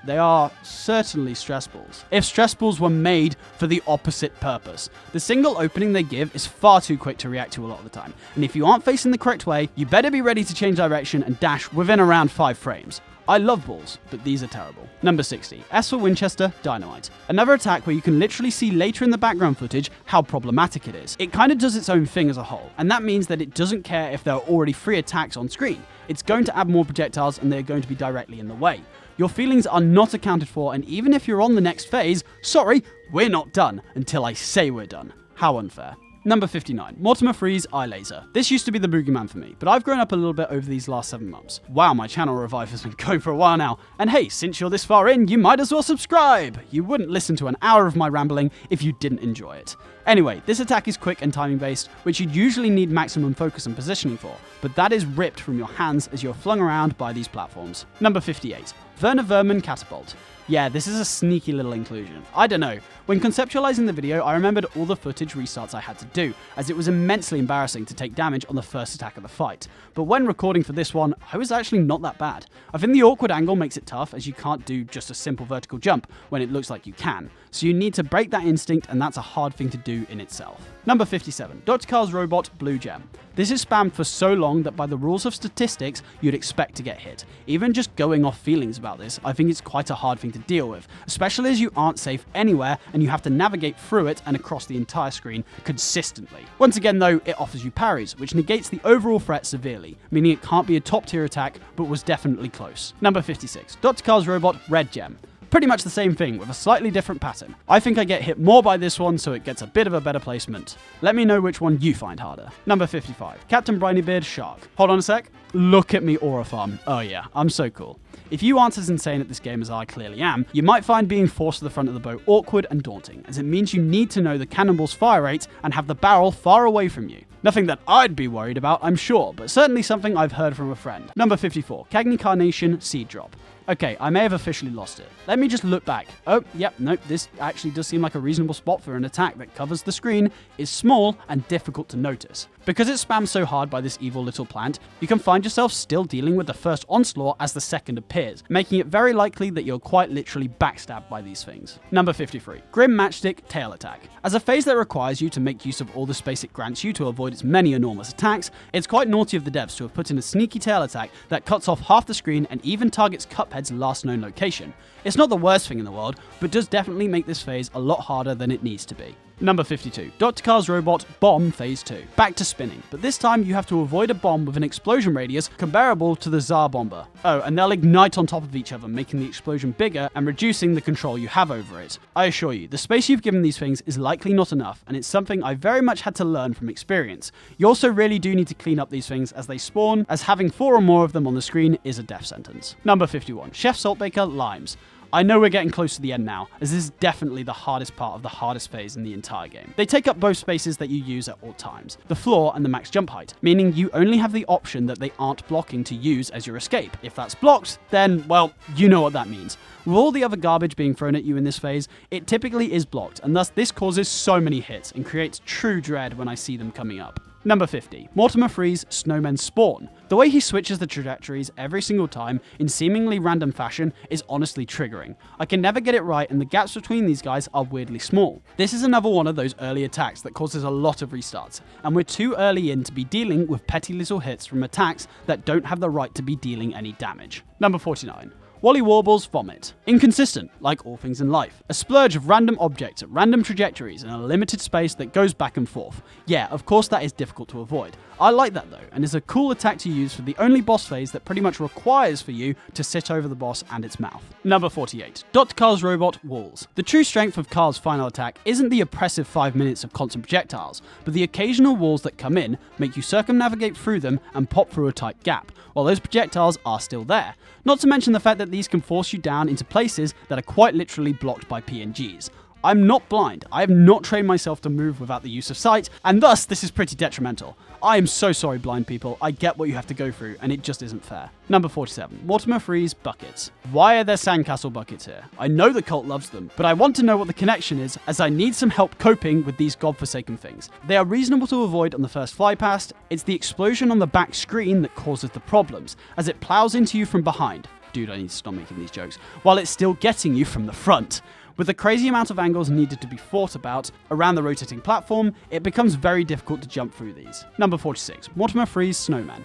They are certainly stress balls. If stress balls were made for the opposite purpose. The single opening they give is far too quick to react to a lot of the time, and if you aren't facing the correct way, you better be ready to change direction and dash within around 5 frames. I love balls, but these are terrible. Number 60, S for Winchester Dynamite. Another attack where you can literally see later in the background footage how problematic it is. It kind of does its own thing as a whole, and that means that it doesn't care if there are already 3 attacks on screen. It's going to add more projectiles and they're going to be directly in the way. Your feelings are not accounted for, and even if you're on the next phase, sorry, we're not done until I say we're done. How unfair. Number 59, Mortimer Freeze Eye Laser. This used to be the boogeyman for me, but I've grown up a little bit over these last 7 months. Wow, my channel revive has been going for a while now, and hey, since you're this far in, you might as well subscribe! You wouldn't listen to an hour of my rambling if you didn't enjoy it. Anyway, this attack is quick and timing based, which you'd usually need maximum focus and positioning for, but that is ripped from your hands as you're flung around by these platforms. Number 58, Werner Vermin Catapult. Yeah, this is a sneaky little inclusion. I don't know. When conceptualizing the video, I remembered all the footage restarts I had to do, as it was immensely embarrassing to take damage on the first attack of the fight. But when recording for this one, I was actually not that bad. I think the awkward angle makes it tough, as you can't do just a simple vertical jump when it looks like you can. So you need to break that instinct, and that's a hard thing to do in itself. Number 57, Dr. Carl's Robot Blue Gem. This is spammed for so long that by the rules of statistics, you'd expect to get hit. Even just going off feelings about this, I think it's quite a hard thing to deal with, especially as you aren't safe anywhere and you have to navigate through it and across the entire screen consistently. Once again though, it offers you parries, which negates the overall threat severely, meaning it can't be a top tier attack, but was definitely close. Number 56, Dr. Carl's Robot Red Gem. Pretty much the same thing, with a slightly different pattern. I think I get hit more by this one, so it gets a bit of a better placement. Let me know which one you find harder. Number 55, Captain Brinybeard Shark. Hold on a sec. Look at me aura farm. Oh yeah, I'm so cool. If you aren't as insane at this game as I clearly am, you might find being forced to the front of the boat awkward and daunting, as it means you need to know the cannonball's fire rate and have the barrel far away from you. Nothing that I'd be worried about, I'm sure, but certainly something I've heard from a friend. Number 54, Cagney Carnation Seed Drop. Okay, I may have officially lost it. Let me just look back. Oh, yep, nope, this actually does seem like a reasonable spot for an attack that covers the screen, is small, and difficult to notice. Because it's spammed so hard by this evil little plant, you can find yourself still dealing with the first onslaught as the second appears, making it very likely that you're quite literally backstabbed by these things. Number 53, Grim Matchstick Tail Attack. As a phase that requires you to make use of all the space it grants you to avoid its many enormous attacks, it's quite naughty of the devs to have put in a sneaky tail attack that cuts off half the screen and even targets Cuphead's last known location. It's not the worst thing in the world, but does definitely make this phase a lot harder than it needs to be. Number 52, Dr. Carl's Robot Bomb Phase 2. Back to spinning, but this time you have to avoid a bomb with an explosion radius comparable to the Tsar Bomber. Oh, and they'll ignite on top of each other, making the explosion bigger and reducing the control you have over it. I assure you, the space you've given these things is likely not enough, and it's something I very much had to learn from experience. You also really do need to clean up these things as they spawn, as having 4 or more of them on the screen is a death sentence. Number 51, Chef Saltbaker Limes. I know we're getting close to the end now, as this is definitely the hardest part of the hardest phase in the entire game. They take up both spaces that you use at all times, the floor and the max jump height, meaning you only have the option that they aren't blocking to use as your escape. If that's blocked, then, well, you know what that means. With all the other garbage being thrown at you in this phase, it typically is blocked, and thus this causes so many hits and creates true dread when I see them coming up. Number 50. Mortimer Free's Snowmen Spawn. The way he switches the trajectories every single time in seemingly random fashion is honestly triggering. I can never get it right and the gaps between these guys are weirdly small. This is another one of those early attacks that causes a lot of restarts, and we're too early in to be dealing with petty little hits from attacks that don't have the right to be dealing any damage. Number 49. Wally Warble's Vomit. Inconsistent, like all things in life. A splurge of random objects at random trajectories in a limited space that goes back and forth. Yeah, of course that is difficult to avoid. I like that though, and is a cool attack to use for the only boss phase that pretty much requires for you to sit over the boss and its mouth. Number 48. Dr. Carl's Robot Walls. The true strength of Carl's final attack isn't the oppressive 5 minutes of constant projectiles, but the occasional walls that come in, make you circumnavigate through them and pop through a tight gap, while those projectiles are still there. Not to mention the fact that these can force you down into places that are quite literally blocked by PNGs. I'm not blind, I have not trained myself to move without the use of sight, and thus this is pretty detrimental. I am so sorry blind people, I get what you have to go through, and it just isn't fair. Number 47. Mortimer Free's Buckets. Why are there sandcastle buckets here? I know the cult loves them, but I want to know what the connection is, as I need some help coping with these godforsaken things. They are reasonable to avoid on the first fly past, it's the explosion on the back screen that causes the problems, as it plows into you from behind. Dude, I need to stop making these jokes. While it's still getting you from the front. With the crazy amount of angles needed to be thought about around the rotating platform, it becomes very difficult to jump through these. Number 46. Mortimer Free's Snowman.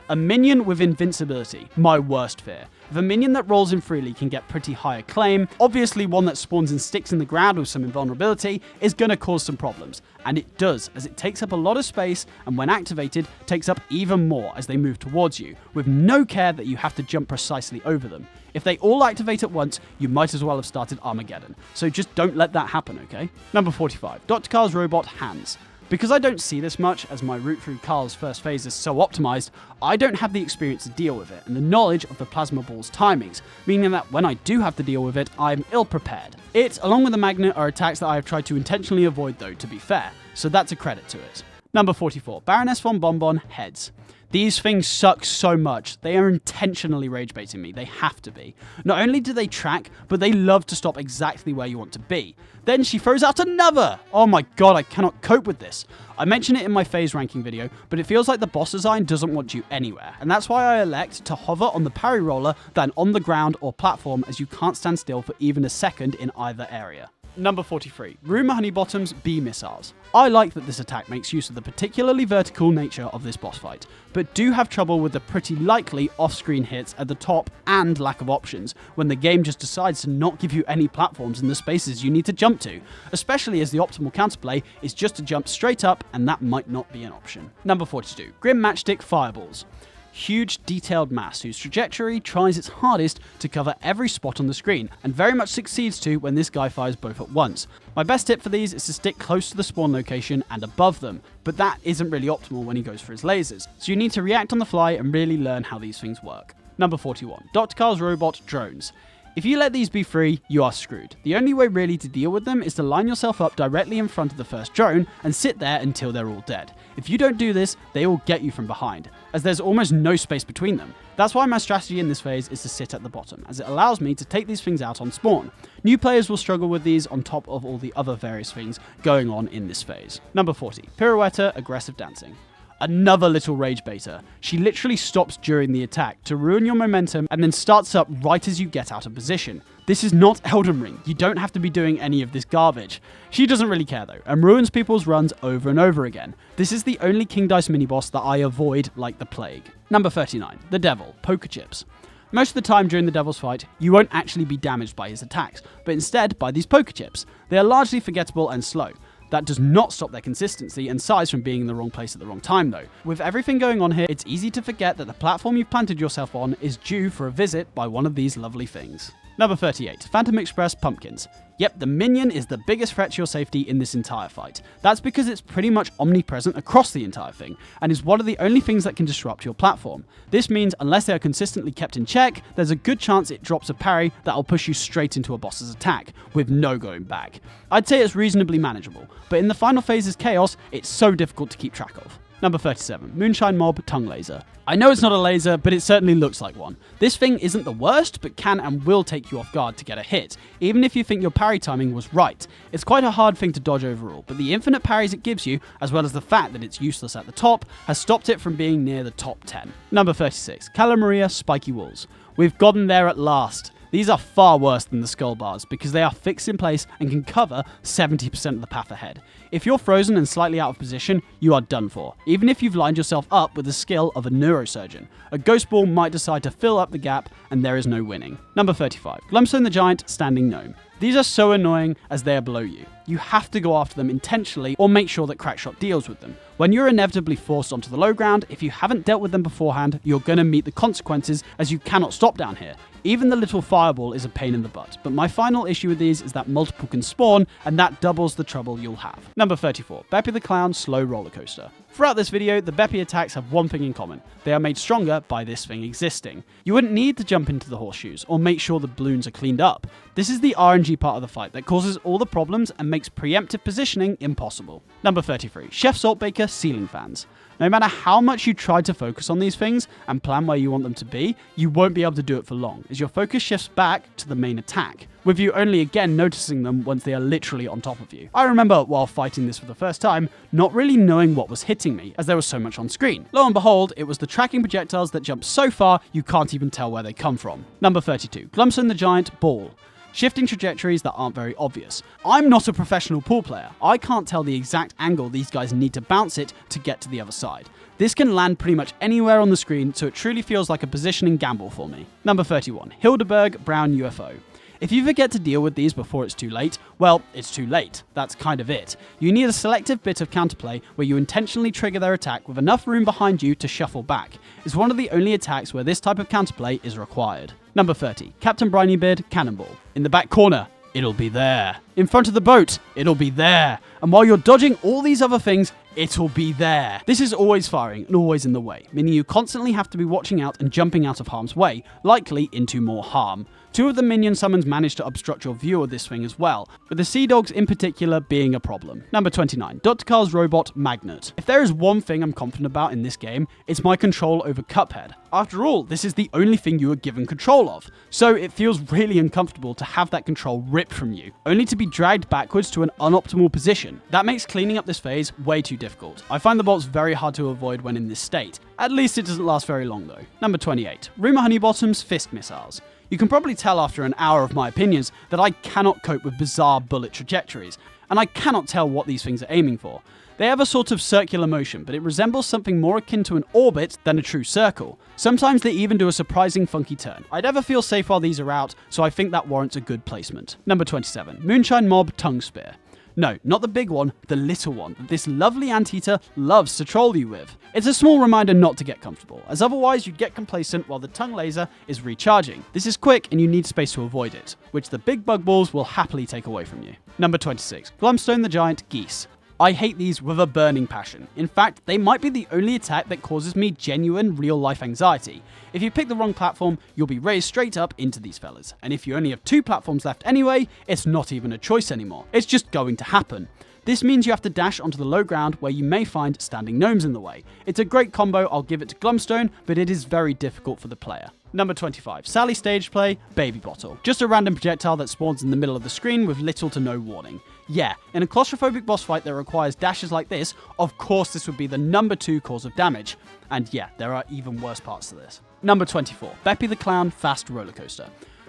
A minion with invincibility, my worst fear. If a minion that rolls in freely can get pretty high acclaim, obviously one that spawns and sticks in the ground with some invulnerability is going to cause some problems. And it does, as it takes up a lot of space, and when activated, takes up even more as they move towards you, with no care that you have to jump precisely over them. If they all activate at once, you might as well have started Armageddon. So just don't let that happen, okay? Number 45. Dr. Carl's Robot Hands. Because I don't see this much, as my route through Carl's first phase is so optimized, I don't have the experience to deal with it, and the knowledge of the plasma ball's timings, meaning that when I do have to deal with it, I'm ill-prepared. It, along with the magnet, are attacks that I have tried to intentionally avoid though, to be fair, so that's a credit to it. Number 44. Baroness von Bonbon Heads. These things suck so much. They are intentionally rage baiting me. They have to be. Not only do they track, but they love to stop exactly where you want to be. Then she throws out another! Oh my god, I cannot cope with this. I mentioned it in my phase ranking video, but it feels like the boss design doesn't want you anywhere, and that's why I elect to hover on the parry roller than on the ground or platform, as you can't stand still for even a second in either area. Number 43. Rumour Honeybottom's Bee Missiles. I like that this attack makes use of the particularly vertical nature of this boss fight, but do have trouble with the pretty likely off-screen hits at the top and lack of options when the game just decides to not give you any platforms in the spaces you need to jump to, especially as the optimal counterplay is just to jump straight up, and that might not be an option. Number 42. Grim Matchstick Fireballs. Huge detailed mass whose trajectory tries its hardest to cover every spot on the screen, and very much succeeds to when this guy fires both at once. My best tip for these is to stick close to the spawn location and above them, but that isn't really optimal when he goes for his lasers, so you need to react on the fly and really learn how these things work. Number 41. Dr. Carl's Robot Drones. If you let these be free, you are screwed. The only way really to deal with them is to line yourself up directly in front of the first drone and sit there until they're all dead. If you don't do this, they will get you from behind, as there's almost no space between them. That's why my strategy in this phase is to sit at the bottom, as it allows me to take these things out on spawn. New players will struggle with these on top of all the other various things going on in this phase. Number 40. Pirouetta Aggressive Dancing. Another little rage baiter. She literally stops during the attack to ruin your momentum and then starts up right as you get out of position. This is not Elden Ring. You don't have to be doing any of this garbage. She doesn't really care though, and ruins people's runs over and over again. This is the only King Dice mini-boss that I avoid like the plague. Number 39. The Devil, Poker Chips. Most of the time during the Devil's fight, you won't actually be damaged by his attacks, but instead by these poker chips. They are largely forgettable and slow. That does not stop their consistency and size from being in the wrong place at the wrong time though. With everything going on here, it's easy to forget that the platform you've planted yourself on is due for a visit by one of these lovely things. Number 38. Phantom Express Pumpkins. Yep, the Minion is the biggest threat to your safety in this entire fight. That's because it's pretty much omnipresent across the entire thing, and is one of the only things that can disrupt your platform. This means unless they are consistently kept in check, there's a good chance it drops a parry that'll push you straight into a boss's attack, with no going back. I'd say it's reasonably manageable, but in the final phase's chaos, it's so difficult to keep track of. Number 37, Moonshine Mob Tongue Laser. I know it's not a laser, but it certainly looks like one. This thing isn't the worst, but can and will take you off guard to get a hit, even if you think your parry timing was right. It's quite a hard thing to dodge overall, but the infinite parries it gives you, as well as the fact that it's useless at the top, has stopped it from being near the top 10. Number 36, Calamaria Spiky Walls. We've gotten there at last. These are far worse than the skull bars because they are fixed in place and can cover 70% of the path ahead. If you're frozen and slightly out of position, you are done for, even if you've lined yourself up with the skill of a neurosurgeon. A ghost ball might decide to fill up the gap and there is no winning. Number 35, Glumstone the Giant Standing Gnome. These are so annoying as they are below you. You have to go after them intentionally or make sure that Crackshot deals with them. When you're inevitably forced onto the low ground, if you haven't dealt with them beforehand, you're going to meet the consequences as you cannot stop down here. Even the little fireball is a pain in the butt, but my final issue with these is that multiple can spawn, and that doubles the trouble you'll have. Number 34, Beppy the Clown Slow Roller Coaster. Throughout this video, the Beppy attacks have one thing in common. They are made stronger by this thing existing. You wouldn't need to jump into the horseshoes, or make sure the balloons are cleaned up. This is the RNG part of the fight that causes all the problems and makes preemptive positioning impossible. Number 33, Chef Saltbaker Ceiling Fans. No matter how much you try to focus on these things and plan where you want them to be, you won't be able to do it for long, as your focus shifts back to the main attack, with you only again noticing them once they are literally on top of you. I remember, while fighting this for the first time, not really knowing what was hitting me, as there was so much on screen. Lo and behold, it was the tracking projectiles that jump so far you can't even tell where they come from. Number 32, Glumstone the Giant Ball. Shifting trajectories that aren't very obvious. I'm not a professional pool player. I can't tell the exact angle these guys need to bounce it to get to the other side. This can land pretty much anywhere on the screen, so it truly feels like a positioning gamble for me. Number 31, Hildeberg Brown UFO. If you forget to deal with these before it's too late, well, it's too late. That's kind of it. You need a selective bit of counterplay where you intentionally trigger their attack with enough room behind you to shuffle back. It's one of the only attacks where this type of counterplay is required. Number 30, Captain Brinybeard Cannonball. In the back corner, it'll be there. In front of the boat, it'll be there. And while you're dodging all these other things, it'll be there. This is always firing and always in the way, meaning you constantly have to be watching out and jumping out of harm's way, likely into more harm. Two of the minion summons manage to obstruct your view of this thing as well, with the sea dogs in particular being a problem. Number 29, Dr. Carl's robot Magnet. If there is one thing I'm confident about in this game, it's my control over Cuphead. After all, this is the only thing you are given control of, so it feels really uncomfortable to have that control ripped from you, only to be dragged backwards to an unoptimal position. That makes cleaning up this phase way too difficult. I find the bolts very hard to avoid when in this state. At least it doesn't last very long though. Number 28, Rumour Honeybottom's Fist Missiles. You can probably tell after an hour of my opinions that I cannot cope with bizarre bullet trajectories, and I cannot tell what these things are aiming for. They have a sort of circular motion, but it resembles something more akin to an orbit than a true circle. Sometimes they even do a surprising funky turn. I never feel safe while these are out, so I think that warrants a good placement. Number 27, Moonshine Mob Tongue Spear. No, not the big one, the little one that this lovely anteater loves to troll you with. It's a small reminder not to get comfortable, as otherwise you'd get complacent while the tongue laser is recharging. This is quick and you need space to avoid it, which the big bug balls will happily take away from you. Number 26, Glumstone the Giant Geese. I hate these with a burning passion. In fact, they might be the only attack that causes me genuine real-life anxiety. If you pick the wrong platform, you'll be raised straight up into these fellas. And if you only have 2 platforms left anyway, it's not even a choice anymore. It's just going to happen. This means you have to dash onto the low ground where you may find standing gnomes in the way. It's a great combo, I'll give it to Glumstone, but it is very difficult for the player. Number 25, Sally Stage Play, Baby Bottle. Just a random projectile that spawns in the middle of the screen with little to no warning. Yeah, in a claustrophobic boss fight that requires dashes like this, of course this would be the number 2 cause of damage. And yeah, there are even worse parts to this. Number 24, Beppy the Clown Fast Roller Coaster.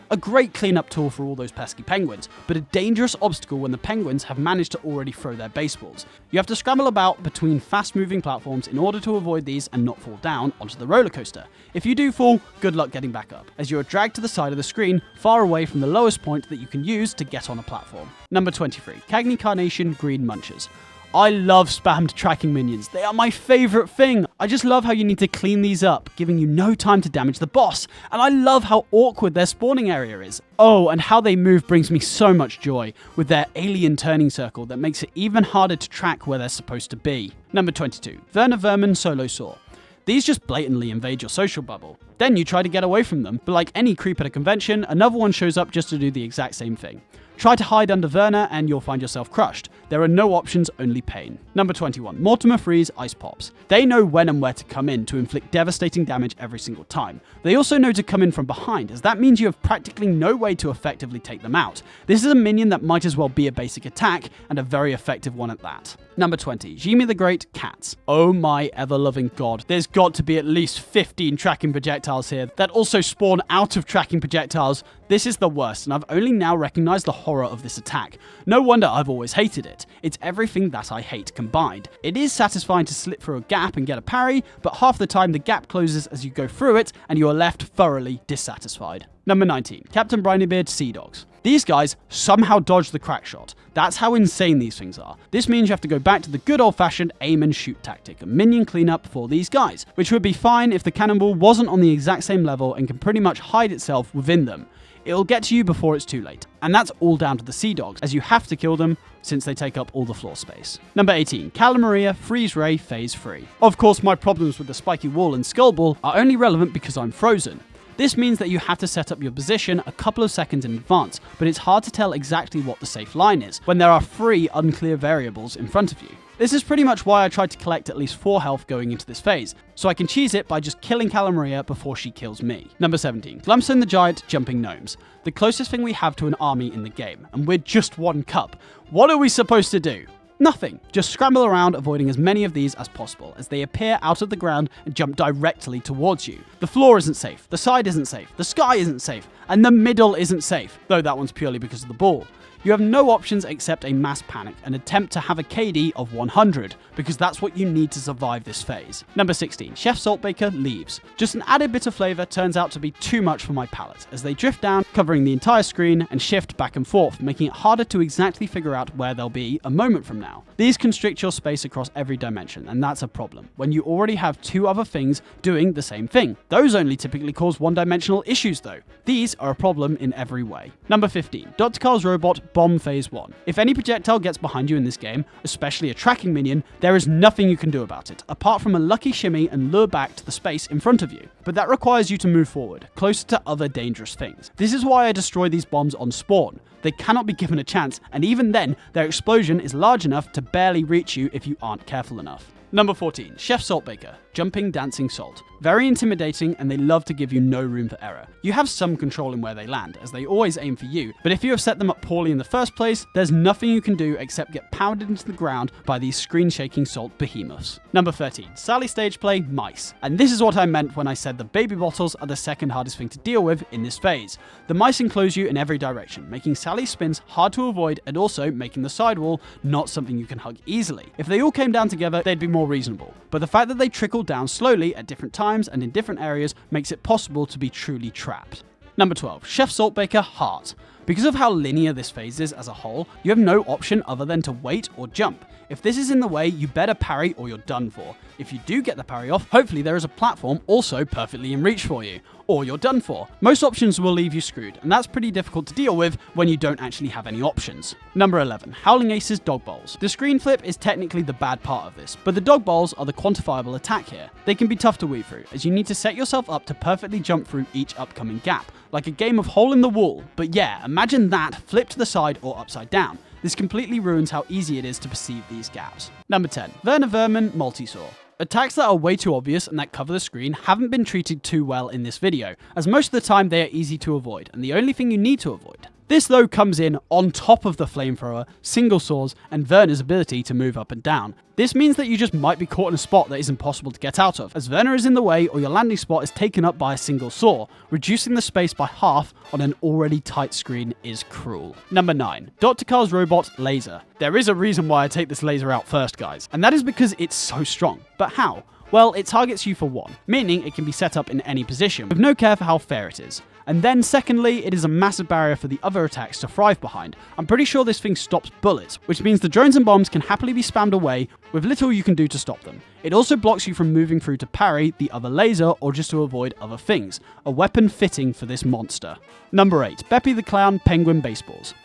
A great cleanup tool for all those pesky penguins, but a dangerous obstacle when the penguins have managed to already throw their baseballs. You have to scramble about between fast-moving platforms in order to avoid these and not fall down onto the roller coaster. If you do fall, good luck getting back up, as you are dragged to the side of the screen, far away from the lowest point that you can use to get on a platform. Number 23, Cagney Carnation Green Munchers. I love spammed tracking minions. They are my favourite thing. I just love how you need to clean these up, giving you no time to damage the boss. And I love how awkward their spawning area is. Oh, and how they move brings me so much joy, with their alien turning circle that makes it even harder to track where they're supposed to be. Number 22, Werner Vermin Solo Saw. These just blatantly invade your social bubble. Then you try to get away from them, but like any creep at a convention, another one shows up just to do the exact same thing. Try to hide under Werner and you'll find yourself crushed. There are no options, only pain. Number 21. Mortimer Freeze Ice Pops. They know when and where to come in to inflict devastating damage every single time. They also know to come in from behind, as that means you have practically no way to effectively take them out. This is a minion that might as well be a basic attack, and a very effective one at that. Number 20. Jimmy the Great Cats. Oh my ever-loving god. There's got to be at least 15 tracking projectiles here that also spawn out of tracking projectiles. This is the worst, and I've only now recognized the horror of this attack. No wonder I've always hated it. It's everything that I hate combined. It is satisfying to slip through a gap and get a parry, but half the time the gap closes as you go through it, and you are left thoroughly dissatisfied. Number 19. Captain Brinybeard Sea Dogs. These guys somehow dodge the crack shot. That's how insane these things are. This means you have to go back to the good old-fashioned aim and shoot tactic, a minion cleanup for these guys, which would be fine if the cannonball wasn't on the exact same level and can pretty much hide itself within them. It'll get to you before it's too late. And that's all down to the Sea Dogs, as you have to kill them since they take up all the floor space. Number 18. Calamaria Freeze Ray Phase 3. Of course, my problems with the Spiky Wall and Skull Ball are only relevant because I'm frozen. This means that you have to set up your position a couple of seconds in advance, but it's hard to tell exactly what the safe line is when there are 3 unclear variables in front of you. This is pretty much why I tried to collect at least 4 health going into this phase, so I can cheese it by just killing Calamaria before she kills me. Number 17. Glumstone the Giant Jumping Gnomes. The closest thing we have to an army in the game, and we're just 1 cup. What are we supposed to do? Nothing. Just scramble around avoiding as many of these as possible as they appear out of the ground and jump directly towards you. The floor isn't safe, the side isn't safe, the sky isn't safe, and the middle isn't safe, though that one's purely because of the ball. You have no options except a mass panic and attempt to have a KD of 100, because that's what you need to survive this phase. Number 16. Chef Saltbaker Leaves. Just an added bit of flavour turns out to be too much for my palate, as they drift down, covering the entire screen, and shift back and forth, making it harder to exactly figure out where they'll be a moment from now. These constrict your space across every dimension, and that's a problem, when you already have 2 other things doing the same thing. Those only typically cause one-dimensional issues though. These are a problem in every way. Number 15. Dr. Carl's Robot Bomb Phase 1. If any projectile gets behind you in this game, especially a tracking minion, there is nothing you can do about it, apart from a lucky shimmy and lure back to the space in front of you. But that requires you to move forward, closer to other dangerous things. This is why I destroy these bombs on spawn. They cannot be given a chance, and even then, their explosion is large enough to barely reach you if you aren't careful enough. Number 14. Chef Saltbaker Jumping Dancing Salt. Very intimidating, and they love to give you no room for error. You have some control in where they land, as they always aim for you, but if you have set them up poorly in the first place, there's nothing you can do except get pounded into the ground by these screen-shaking salt behemoths. Number 13. Sally Stage Play Mice. And this is what I meant when I said the baby bottles are the second hardest thing to deal with in this phase. The mice enclose you in every direction, making Sally's spins hard to avoid and also making the sidewall not something you can hug easily. If they all came down together, they'd be more reasonable. But the fact that they trickle down slowly at different times and in different areas makes it possible to be truly trapped. Number 12. Chef Saltbaker Heart. Because of how linear this phase is as a whole, you have no option other than to wait or jump. If this is in the way, you better parry or you're done for. If you do get the parry off, hopefully there is a platform also perfectly in reach for you, or you're done for. Most options will leave you screwed, and that's pretty difficult to deal with when you don't actually have any options. Number 11. Howling Ace's Dog Bowls. The screen flip is technically the bad part of this, but the dog bowls are the quantifiable attack here. They can be tough to weave through, as you need to set yourself up to perfectly jump through each upcoming gap, like a game of hole in the wall. But yeah, imagine that flipped to the side or upside down. This completely ruins how easy it is to perceive these gaps. Number 10. Werner Vermin Multisaw. Attacks that are way too obvious and that cover the screen haven't been treated too well in this video, as most of the time they are easy to avoid, and the only thing you need to avoid. This though comes in on top of the flamethrower, single saws, and Werner's ability to move up and down. This means that you just might be caught in a spot that is impossible to get out of, as Werner is in the way or your landing spot is taken up by a single saw. Reducing the space by half on an already tight screen is cruel. Number 9. Dr. Carl's Robot Laser. There is a reason why I take this laser out first, guys, and that is because it's so strong. But how? Well, it targets you for one, meaning it can be set up in any position, with no care for how fair it is. And then secondly, it is a massive barrier for the other attacks to thrive behind. I'm pretty sure this thing stops bullets, which means the drones and bombs can happily be spammed away with little you can do to stop them. It also blocks you from moving through to parry the other laser or just to avoid other things, a weapon fitting for this monster. Number 8. Beppy the Clown Penguin Baseballs.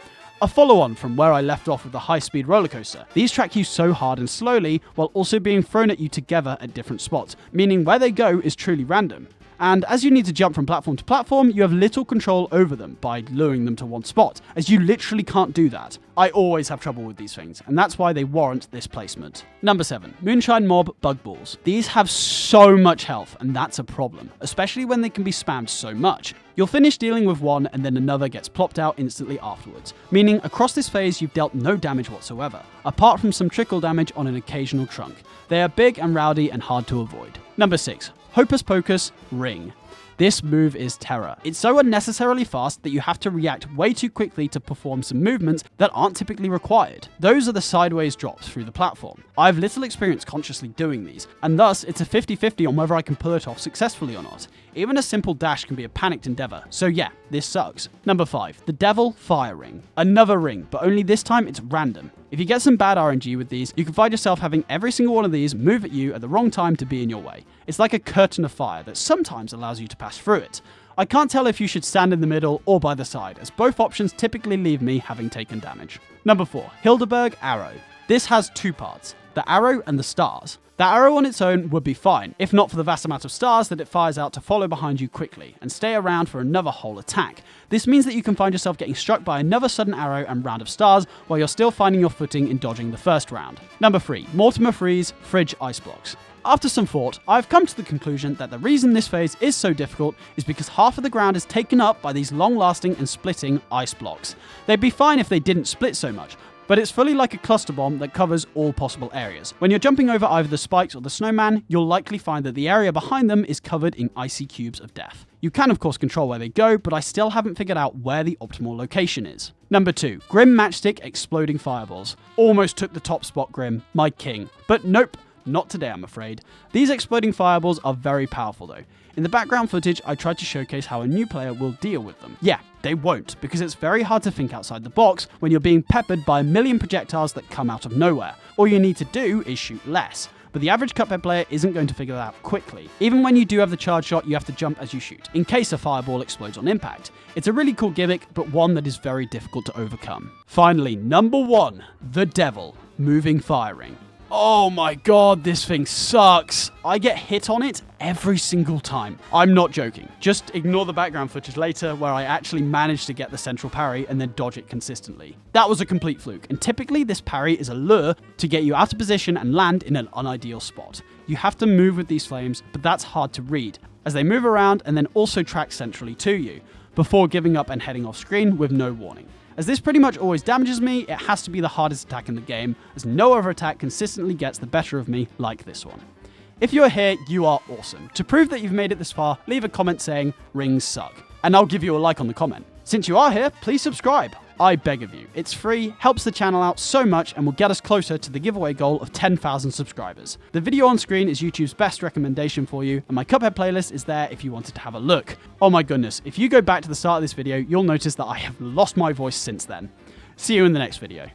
A follow-on from where I left off with the high-speed roller coaster. These track you so hard and slowly, while also being thrown at you together at different spots, meaning where they go is truly random. And as you need to jump from platform to platform, you have little control over them by luring them to one spot, as you literally can't do that. I always have trouble with these things, and that's why they warrant this placement. Number 7. Moonshine Mob Bug Balls. These have so much health, and that's a problem, especially when they can be spammed so much. You'll finish dealing with one and then another gets plopped out instantly afterwards, meaning across this phase you've dealt no damage whatsoever, apart from some trickle damage on an occasional trunk. They are big and rowdy and hard to avoid. Number 6. Hocus Pocus Ring. This move is terror. It's so unnecessarily fast that you have to react way too quickly to perform some movements that aren't typically required. Those are the sideways drops through the platform. I have little experience consciously doing these, and thus it's a 50-50 on whether I can pull it off successfully or not. Even a simple dash can be a panicked endeavor, so yeah, this sucks. Number 5. The Devil Fire Ring. Another ring, but only this time it's random. If you get some bad RNG with these, you can find yourself having every single one of these move at you at the wrong time to be in your way. It's like a curtain of fire that sometimes allows you to pass through it. I can't tell if you should stand in the middle or by the side, as both options typically leave me having taken damage. Number 4. Hildeberg Arrow. This has two parts, the arrow and the stars. The arrow on its own would be fine, if not for the vast amount of stars that it fires out to follow behind you quickly, and stay around for another whole attack. This means that you can find yourself getting struck by another sudden arrow and round of stars, while you're still finding your footing in dodging the first round. Number 3. Mortimer Freeze Fridge Ice Blocks. After some thought, I've come to the conclusion that the reason this phase is so difficult is because half of the ground is taken up by these long-lasting and splitting ice blocks. They'd be fine if they didn't split so much, but it's fully like a cluster bomb that covers all possible areas. When you're jumping over either the spikes or the snowman, you'll likely find that the area behind them is covered in icy cubes of death. You can of course control where they go, but I still haven't figured out where the optimal location is. Number 2. Grim Matchstick Exploding Fireballs. Almost took the top spot, Grim, my king. But nope, not today I'm afraid. These exploding fireballs are very powerful though. In the background footage, I tried to showcase how a new player will deal with them. Yeah, they won't, because it's very hard to think outside the box when you're being peppered by a million projectiles that come out of nowhere. All you need to do is shoot less. But the average Cuphead player isn't going to figure that out quickly. Even when you do have the charge shot, you have to jump as you shoot, in case a fireball explodes on impact. It's a really cool gimmick, but one that is very difficult to overcome. Finally, number 1, the Devil Moving Fire Ring. Oh my god, this thing sucks. I get hit on it every single time. I'm not joking. Just ignore the background footage later where I actually managed to get the central parry and then dodge it consistently. That was a complete fluke, and typically this parry is a lure to get you out of position and land in an unideal spot. You have to move with these flames, but that's hard to read, as they move around and then also track centrally to you, before giving up and heading off screen with no warning. As this pretty much always damages me, it has to be the hardest attack in the game, as no other attack consistently gets the better of me like this one. If you're here, you are awesome. To prove that you've made it this far, leave a comment saying, "Rings suck," and I'll give you a like on the comment. Since you are here, please subscribe. I beg of you. It's free, helps the channel out so much, and will get us closer to the giveaway goal of 10,000 subscribers. The video on screen is YouTube's best recommendation for you, and my Cuphead playlist is there if you wanted to have a look. Oh my goodness, if you go back to the start of this video, you'll notice that I have lost my voice since then. See you in the next video.